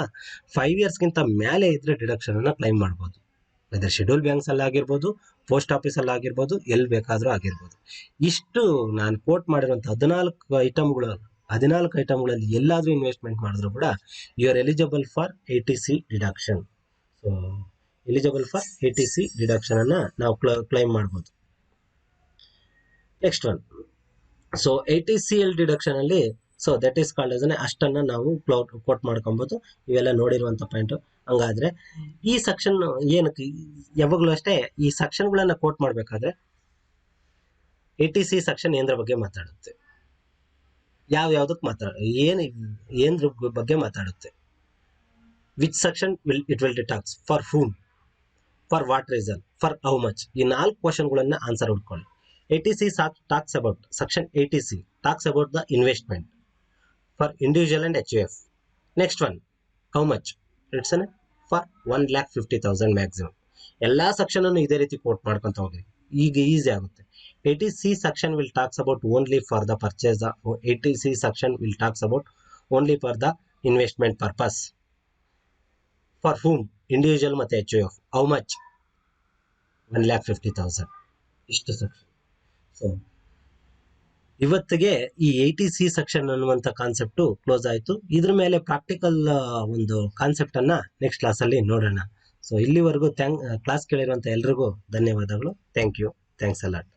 Speaker 1: 5 ಇಯರ್ಸ್ಗಿಂತ ಮೇಲೆ ಇದ್ರೆ ಡಿಡಕ್ಷನ್ ಅನ್ನ ಕ್ಲೈಮ್ ಮಾಡ್ಬೋದು. ಅದರ ಶೆಡ್ಯೂಲ್ ಬ್ಯಾಂಕ್ಸ್ ಅಲ್ಲಿ ಆಗಿರ್ಬೋದು, ಪೋಸ್ಟ್ ಆಫೀಸಲ್ಲಿ ಆಗಿರ್ಬೋದು, ಎಲ್ಲಿ ಬೇಕಾದರೂ ಆಗಿರ್ಬೋದು. ಇಷ್ಟು ನಾನು ಕೋಟ್ ಮಾಡಿರುವಂಥ 14 ಐಟಮ್ಗಳಲ್ಲಿ ಎಲ್ಲಾದರೂ ಇನ್ವೆಸ್ಟ್ಮೆಂಟ್ ಮಾಡಿದ್ರು ಕೂಡ you are eligible for ATC deduction. So eligible for ATC deduction ಅನ್ನ ನಾವು ಕ್ಲೈಮ್ ಮಾಡ್ಬೋದು. Next one, so ATCL deduction ಅಲ್ಲಿ, so that is called as ಅಷ್ಟನ್ನ ನಾವು ಕೋಟ್ ಮಾಡ್ಕೊಬೋದು. ಇವೆಲ್ಲ ನೋಡಿರುವಂಥ ಪಾಯಿಂಟ್. ಹಂಗಾದ್ರೆ ಈ ಸೆಕ್ಷನ್ ಏನಕ್ಕೆ ಯಾವಾಗಲೂ ಅಷ್ಟೇ ಈ ಸೆಕ್ಷನ್ಗಳನ್ನ ಕೋಟ್ ಮಾಡಬೇಕಾದ್ರೆ ATC ಸೆಕ್ಷನ್ ಏನರ ಬಗ್ಗೆ ಮಾತಾಡುತ್ತೆ, ಯಾವ್ದಕ್ಕೆ ಏನ್ರ ಬಗ್ಗೆ ಮಾತಾಡುತ್ತೆ, which section it will talks, for whom, for what reason, for how much. ಈ 4 ಕ್ವಶನ್ಗಳನ್ನ ಆನ್ಸರ್ ಹುಡ್ಕೊಳ್ಳಿ. ATC talks about, section ATC talks about the investment for individual and HUF. Next one, how much? It's for 1,50,000 maximum. ಎಲ್ಲಾ section ಅನ್ನು ಇದೇ ರೀತಿ coat ಮಾಡ್ಕೊಂತ ಹೋಗ್ರಿ, ಈಗ ಈಸಿ ಆಗುತ್ತೆ. ATC section will talks about only for the purchase. ATC section will talks about only for the investment purpose. For whom? Individual ಮತ್ತೆ HUF. How much? 1,50,000. ಇಷ್ಟು ಸೆಕ್ಷನ್. ಸೊ ಇವತ್ತಿಗೆ ಈ ATC ಸೆಕ್ಷನ್ ಅನ್ನುವಂಥ concept close ಆಯಿತು. ಇದ್ರ ಮೇಲೆ practical ಒಂದು concept ಅನ್ನ ನೆಕ್ಸ್ಟ್ ಕ್ಲಾಸಲ್ಲಿ ನೋಡೋಣ. ಸೊ ಇಲ್ಲಿವರೆಗೂ ಕ್ಲಾಸ್ ಕೇಳಿರುವಂಥ ಎಲ್ರಿಗೂ ಧನ್ಯವಾದಗಳು. Thank you. Thanks a lot.